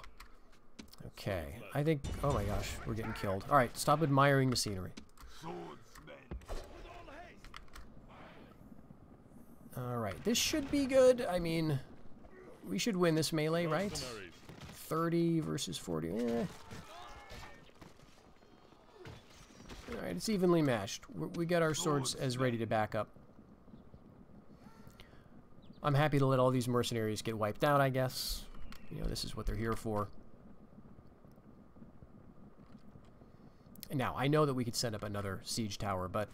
Okay, I think... Oh my gosh, we're getting killed. Alright, stop admiring the scenery. Alright, this should be good. I mean, we should win this melee, right? 30 versus 40. Eh. Alright, it's evenly matched. We got our swords as ready to back up. I'm happy to let all these mercenaries get wiped out, I guess. You know, this is what they're here for. And now, I know that we could set up another siege tower, but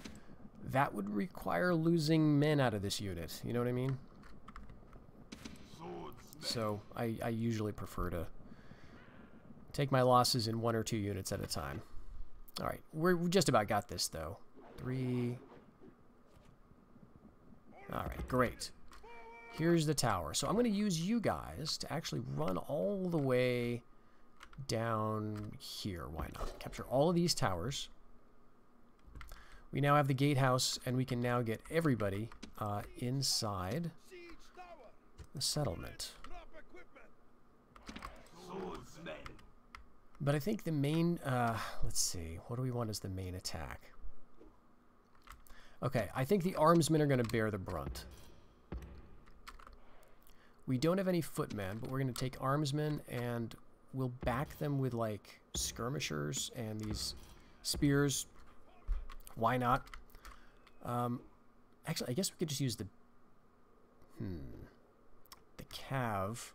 that would require losing men out of this unit. You know what I mean? So, I usually prefer to take my losses in 1 or 2 units at a time. Alright, we just about got this, though. 3. Alright, great. Here's the tower. So I'm going to use you guys to actually run all the way down here. Why not? Capture all of these towers. We now have the gatehouse, and we can now get everybody inside the settlement. But I think the main... let's see. What do we want as the main attack? Okay, I think the armsmen are going to bear the brunt. We don't have any footmen, but we're going to take armsmen and we'll back them with, like, skirmishers and these spears. Why not? Actually, I guess we could just use the cav.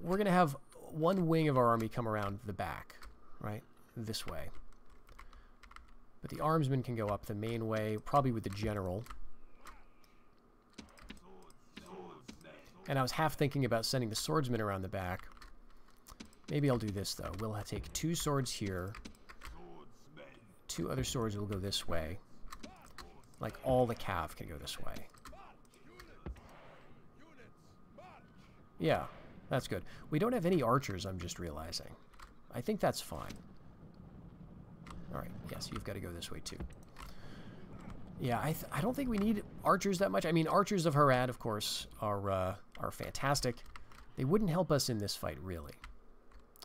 We're going to have one wing of our army come around the back, right? This way. But the armsmen can go up the main way, probably with the general. And I was half thinking about sending the swordsmen around the back. Maybe I'll do this, though. We'll take 2 swords here. 2 other swords will go this way. Like, all the cav can go this way. Yeah, that's good. We don't have any archers, I'm just realizing. I think that's fine. Alright, yes, you've got to go this way, too. Yeah, I don't think we need archers that much. I mean, archers of Harad, of course, are fantastic. They wouldn't help us in this fight, really.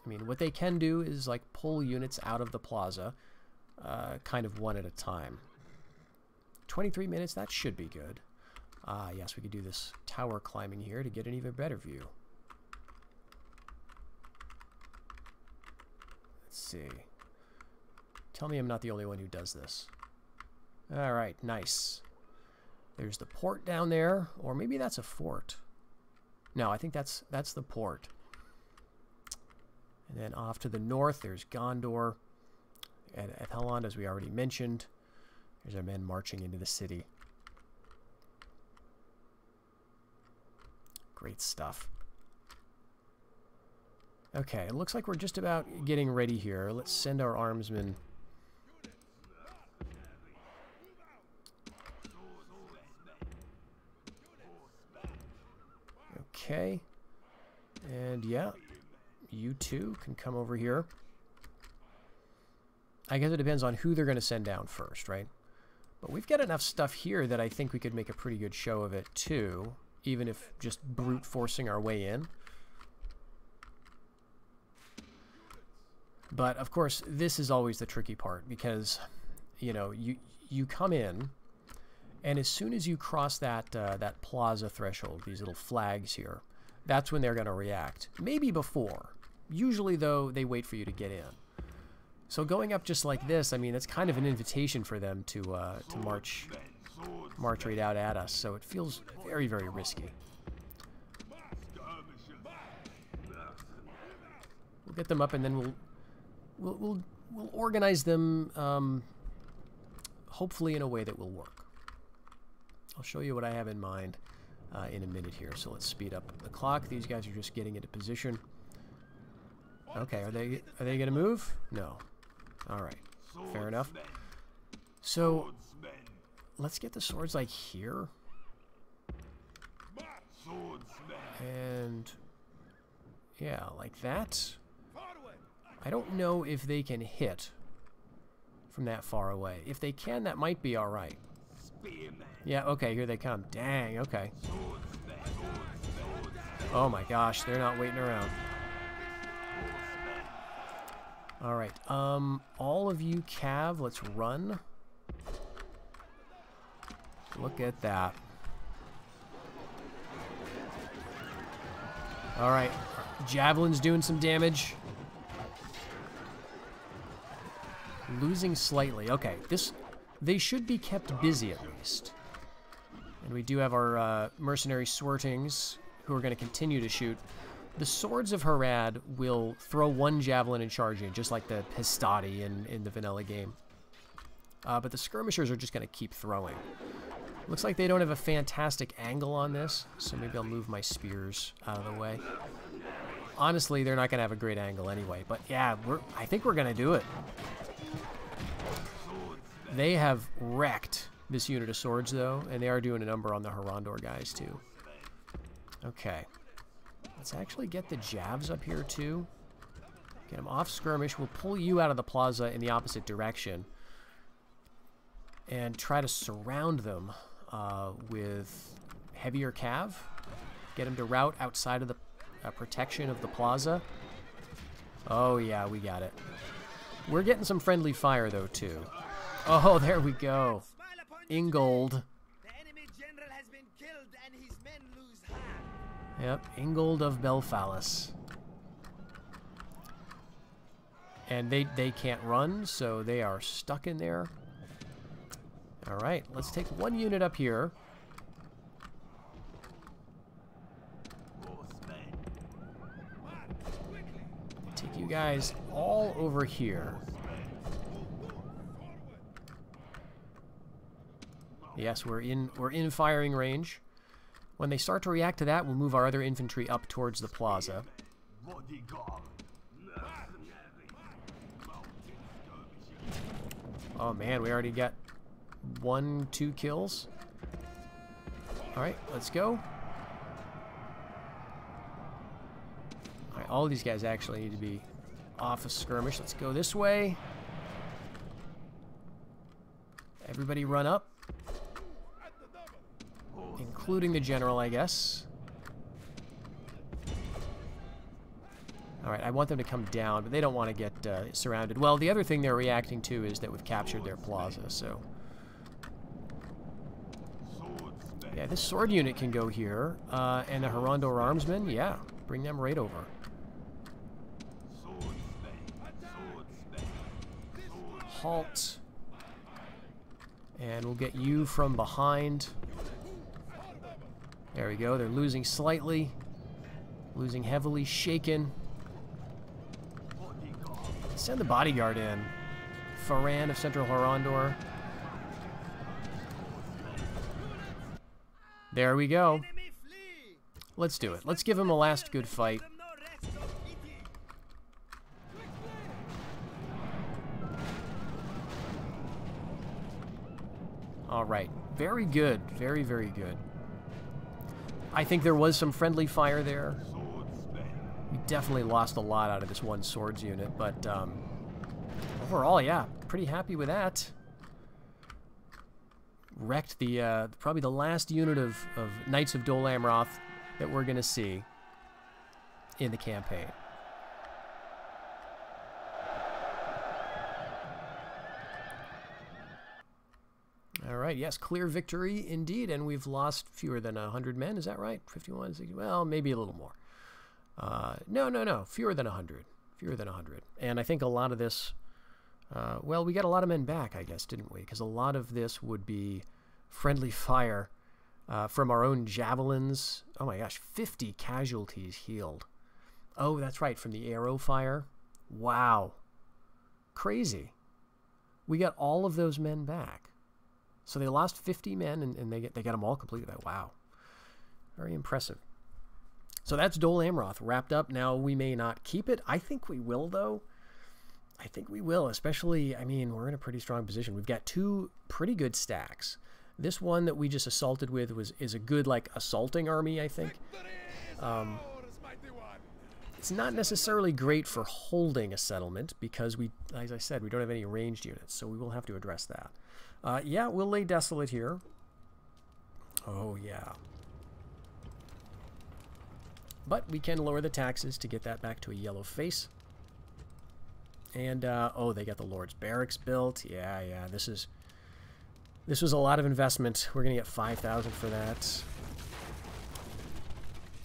I mean, what they can do is, like, pull units out of the plaza, kind of one at a time. 23 minutes, that should be good. Yes, we could do this tower climbing here to get an even better view. Let's see. Tell me I'm not the only one who does this. Alright, nice. There's the port down there, or maybe that's a fort. No, I think that's the port. And then off to the north, there's Gondor. And at Harondor, as we already mentioned, there's our men marching into the city. Great stuff. Okay, it looks like we're just about getting ready here. Let's send our armsmen. Okay. And yeah, you two can come over here. I guess it depends on who they're going to send down first, right? But we've got enough stuff here that I think we could make a pretty good show of it too, even if just brute forcing our way in. But of course, this is always the tricky part because, you know, you come in, and as soon as you cross that that plaza threshold, these little flags here, that's when they're going to react. Maybe before. Usually, though, they wait for you to get in. So going up just like this, I mean, it's kind of an invitation for them to march right out at us. So it feels very, very risky. We'll get them up, and then we'll organize them, hopefully in a way that will work. I'll show you what I have in mind in a minute here. So let's speed up the clock. These guys are just getting into position. Okay, are they going to move? No. All right, fair enough. So let's get the swords like here. And yeah, like that. I don't know if they can hit from that far away. If they can, that might be all right. Yeah, okay, here they come. Dang, okay. Oh my gosh, they're not waiting around. Alright, all of you cav, let's run. Look at that. All right, javelin's doing some damage. Losing slightly. Okay, they should be kept busy at least. And we do have our mercenary Swartings who are going to continue to shoot. The Swords of Harad will throw one javelin and charge in, just like the Histati in the vanilla game. But the skirmishers are just going to keep throwing. Looks like they don't have a fantastic angle on this, so maybe I'll move my spears out of the way. Honestly, they're not going to have a great angle anyway, but yeah, I think we're going to do it. They have wrecked this unit of swords, though, and they are doing a number on the Harondor guys, too. Okay. Let's actually get the Javs up here, too. Get them off skirmish. We'll pull you out of the plaza in the opposite direction and try to surround them with heavier cav. Get them to rout outside of the protection of the plaza. Oh, yeah, we got it. We're getting some friendly fire, though, too. Oh, there we go. Ingold. The enemy general has been killed and his men lose heart. Yep, Ingold of Belfalis. And they can't run, so they are stuck in there. Alright, let's take one unit up here. Take you guys all over here. Yes, we're in firing range. When they start to react to that, we'll move our other infantry up towards the plaza. Oh man, we already got 1-2 kills. Alright, let's go. Alright, all of these guys actually need to be off of skirmish. Let's go this way. Everybody run up. Including the general, I guess. Alright, I want them to come down, but they don't want to get surrounded. Well, the other thing they're reacting to is that we've captured their plaza, so... Yeah, this sword unit can go here. And the Harondor armsmen, yeah, bring them right over. Halt. And we'll get you from behind. There we go. They're losing slightly. Losing heavily. Shaken. Send the bodyguard in. Faran of Central Harondor. There we go. Let's do it. Let's give him a last good fight. Alright. Very good. Very, very good. I think there was some friendly fire there. We definitely lost a lot out of this one swords unit, but overall, yeah, pretty happy with that. Wrecked the probably the last unit of Knights of Dol Amroth that we're going to see in the campaign. Alright, yes, clear victory indeed, and we've lost fewer than 100 men, is that right? 51, 60, well, maybe a little more. No, fewer than 100. Fewer than 100. And I think a lot of this, well, we got a lot of men back, I guess, didn't we? Because a lot of this would be friendly fire from our own javelins. Oh my gosh, 50 casualties healed. Oh, that's right, from the arrow fire. Wow. Crazy. We got all of those men back. So they lost 50 men, and they got them all completely back. Wow. Very impressive. So that's Dol Amroth wrapped up. Now, we may not keep it. I think we will, though. I think we will, especially, I mean, we're in a pretty strong position. We've got two pretty good stacks. This one that we just assaulted with is a good, like, assaulting army, I think. It's not necessarily great for holding a settlement because we, as I said, we don't have any ranged units, so we will have to address that. Yeah, we'll lay Desolate here. Oh, yeah. But we can lower the taxes to get that back to a yellow face. And, oh, they got the Lord's Barracks built. Yeah, this was a lot of investment. We're going to get 5,000 for that.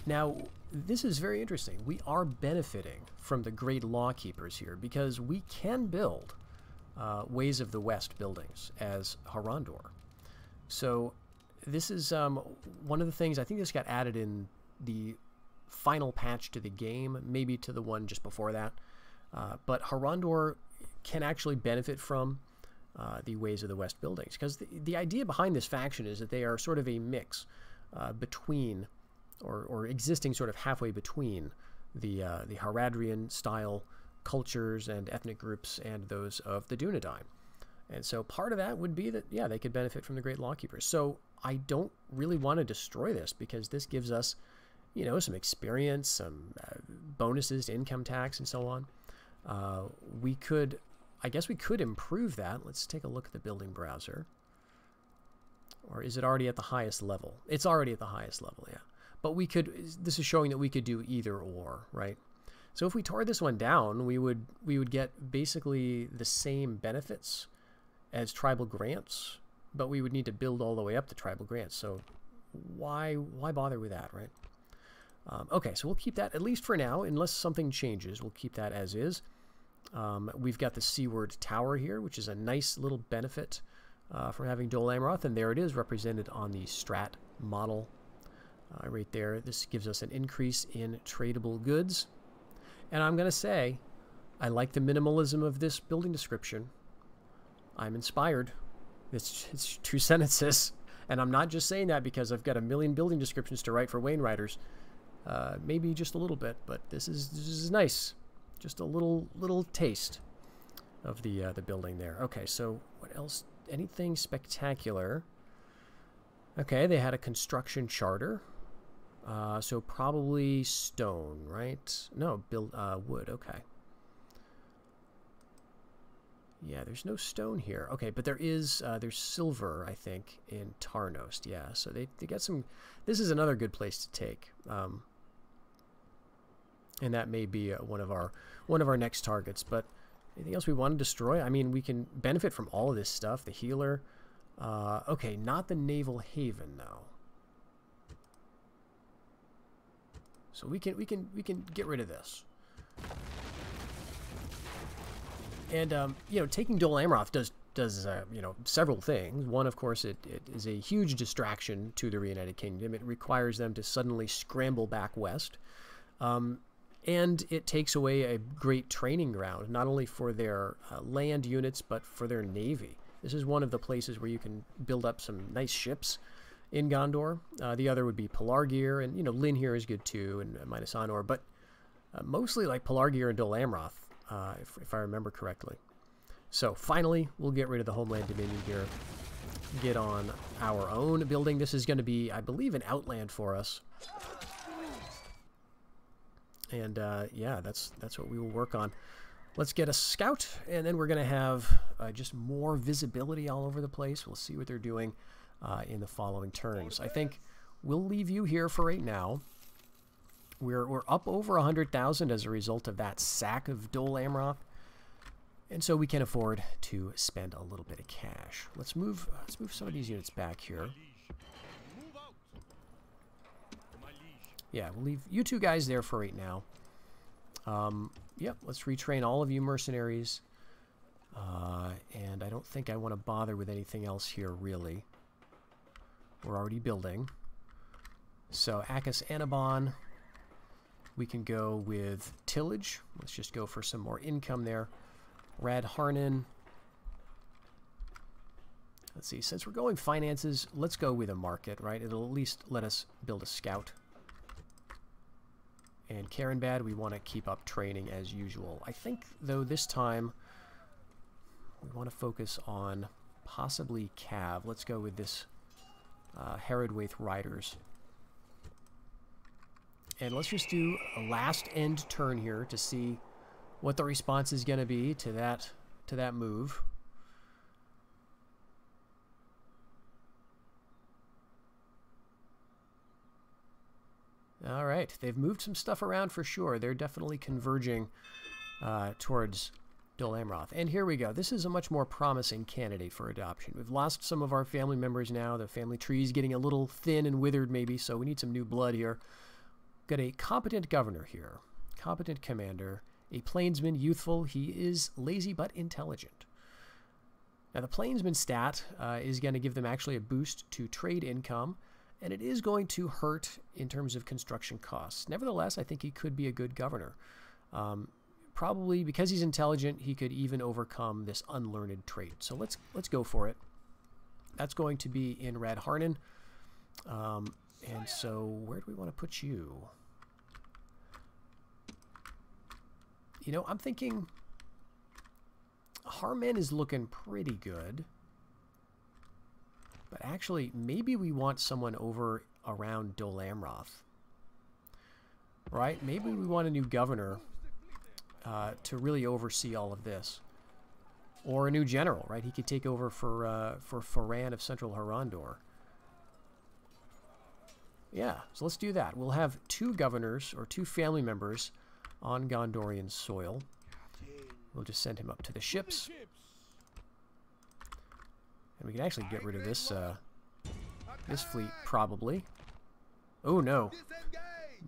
Now, this is very interesting. We are benefiting from the great law keepers here because we can build Ways of the West buildings as Harondor. So this is one of the things, I think this got added in the final patch to the game, maybe to the one just before that. But Harondor can actually benefit from the Ways of the West buildings, because the idea behind this faction is that they are sort of a mix between, or existing sort of halfway between the Haradrian style cultures and ethnic groups and those of the Dunedain. And so part of that would be that, yeah, they could benefit from the Great Lawkeepers. So I don't really want to destroy this, because this gives us, you know, some experience, some bonuses to income tax and so on. We could, I guess we could improve that. Let's take a look at the building browser. Or is it already at the highest level? It's already at the highest level, yeah. But we could, this is showing that we could do either or, right? So if we tore this one down, we would get basically the same benefits as tribal grants, but we would need to build all the way up to tribal grants. So why bother with that, right? Okay, so we'll keep that, at least for now, unless something changes. We'll keep that as is. We've got the Seaward Tower here, which is a nice little benefit from having Dol Amroth, and there it is represented on the strat model right there. This gives us an increase in tradable goods. And I'm going to say, I like the minimalism of this building description. I'm inspired. It's true sentences. And I'm not just saying that because I've got a million building descriptions to write for Wayne writers. Maybe just a little bit, but this is nice. Just a little taste of the building there. Okay, so what else? Anything spectacular? Okay, they had a construction charter. So probably stone, right? No, wood. Okay. Yeah, there's no stone here. Okay, but there's silver, I think, in Tarnost. Yeah, so they got some. This is another good place to take. And that may be one of our next targets. But anything else we want to destroy? I mean, we can benefit from all of this stuff. The healer. Okay, not the naval haven though. So we can get rid of this. And you know, taking Dol Amroth does you know, several things. One, of course, it is a huge distraction to the Reunited Kingdom. It requires them to suddenly scramble back west. And it takes away a great training ground, not only for their land units, but for their navy. This is one of the places where you can build up some nice ships in Gondor. The other would be Pelargir, and, you know, Lynn here is good too, and Minas Anor, but mostly like Pelargir and Dol Amroth, if I remember correctly. So finally, we'll get rid of the Homeland Dominion here, get on our own building. This is going to be, I believe, an outland for us. And yeah, that's what we will work on. Let's get a scout, and then we're going to have just more visibility all over the place. We'll see what they're doing in the following turns. I think we'll leave you here for right now. We're up over 100,000 as a result of that sack of Dol Amroth, and so we can afford to spend a little bit of cash. Let's move some of these units back here. Yeah, we'll leave you two guys there for right now. Yep, let's retrain all of you mercenaries. And I don't think I want to bother with anything else here, really. We're already building. So, Akis Anabon. We can go with tillage. Let's just go for some more income there. Rad Harnan. Let's see, since we're going finances, let's go with a market, right? It'll at least let us build a scout. And Carinbad, we want to keep up training as usual. I think, though, this time we want to focus on possibly Cav. Let's go with this Herodwaith Riders. And let's just do a last end turn here to see what the response is going to be to that move. All right, they've moved some stuff around for sure. They're definitely converging towards Dol Amroth. And here we go. This is a much more promising candidate for adoption. We've lost some of our family members now. The family tree is getting a little thin and withered maybe, so we need some new blood here. got a competent governor here. Competent commander. A plainsman, youthful. He is lazy but intelligent. Now, the plainsman stat is going to give them actually a boost to trade income, and it is going to hurt in terms of construction costs. Nevertheless, I think he could be a good governor. Probably because he's intelligent, he could even overcome this unlearned trait. So let's go for it. That's going to be in Red Harnon. And so where do we want to put you? You know, I'm thinking Harman is looking pretty good. But actually, maybe we want someone over around Dol Amroth. Right? Maybe we want a new governor to really oversee all of this. Or a new general, right? He could take over for Faran of Central Harondor. Yeah, so let's do that. We'll have 2 governors or 2 family members on Gondorian soil. We'll just send him up to the ships. And we can actually get rid of this this fleet, probably. Oh, no.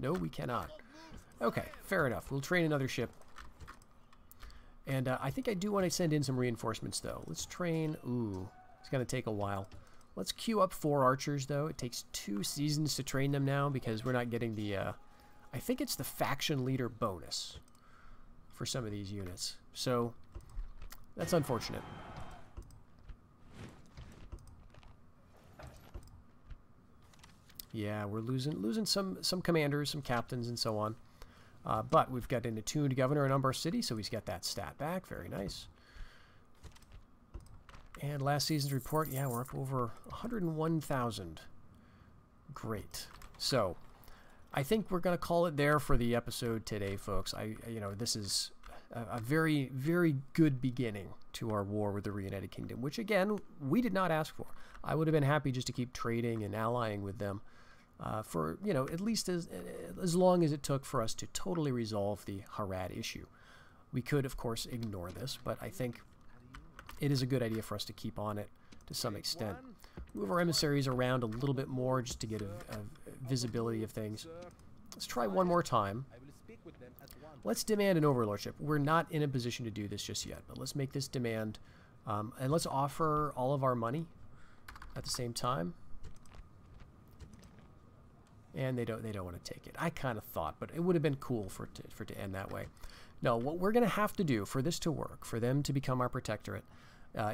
No, we cannot. Okay, fair enough. We'll train another ship. And I think I do want to send in some reinforcements, though. Let's train... Ooh, it's going to take a while. Let's queue up 4 archers, though. It takes 2 seasons to train them now because we're not getting the... I think it's the faction leader bonus for some of these units. So, that's unfortunate. Yeah, we're losing some commanders, some captains, and so on. But we've got an attuned governor in Umbar City, so he's got that stat back. Very nice. And last season's report, yeah, we're up over 101,000. Great. So, I think we're going to call it there for the episode today, folks. You know, this is a very, very good beginning to our war with the Reunited Kingdom, which, again, we did not ask for. I would have been happy just to keep trading and allying with them. For, you know, at least as long as it took for us to totally resolve the Harad issue. We could, of course, ignore this, but I think it is a good idea for us to keep on it to some extent. Move our emissaries around a little bit more just to get a visibility of things. Let's try one more time. Let's demand an overlordship. We're not in a position to do this just yet, but let's make this demand. And let's offer all of our money at the same time. And they don't want to take it. I kind of thought, but it would have been cool for it to end that way. No, what we're going to have to do for this to work, for them to become our protectorate,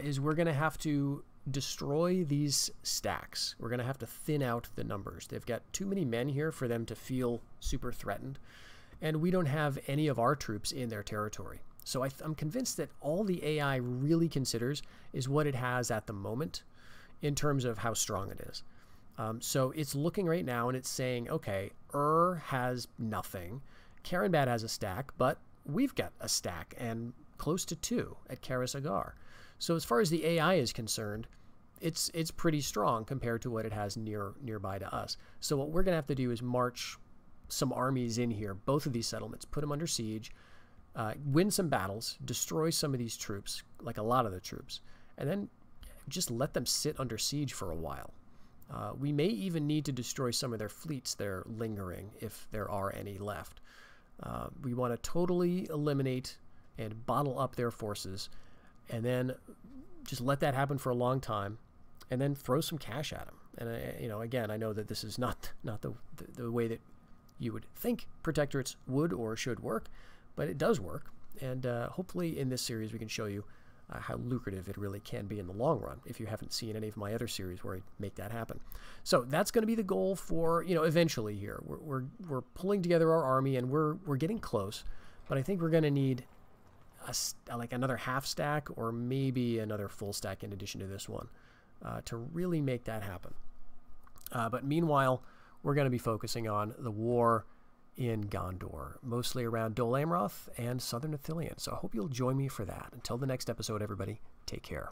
is we're going to have to destroy these stacks. We're going to have to thin out the numbers. They've got too many men here for them to feel super threatened, and we don't have any of our troops in their territory. So I'm convinced that all the AI really considers is what it has at the moment in terms of how strong it is. So it's looking right now and it's saying, okay, has nothing. Karenbad has a stack, but we've got a stack and close to 2 at Karasagar. So as far as the AI is concerned, it's pretty strong compared to what it has nearby to us. So what we're going to have to do is march some armies in here, both of these settlements, put them under siege, win some battles, destroy some of these troops, like a lot of the troops, and then just let them sit under siege for a while. We may even need to destroy some of their fleets that are lingering, if there are any left. We want to totally eliminate and bottle up their forces, and then just let that happen for a long time, and then throw some cash at them. And you know, again, I know that this is not the way that you would think protectorates would or should work, but it does work. And hopefully in this series we can show you how lucrative it really can be in the long run, if you haven't seen any of my other series where I make that happen. So that's going to be the goal for, you know, eventually here. We're pulling together our army, and we're getting close, but I think we're going to need like another half stack or maybe another full stack in addition to this one to really make that happen. But meanwhile, we're going to be focusing on the war in Gondor, mostly around Dol Amroth and Southern Ithilien. So I hope you'll join me for that. Until the next episode, everybody, take care.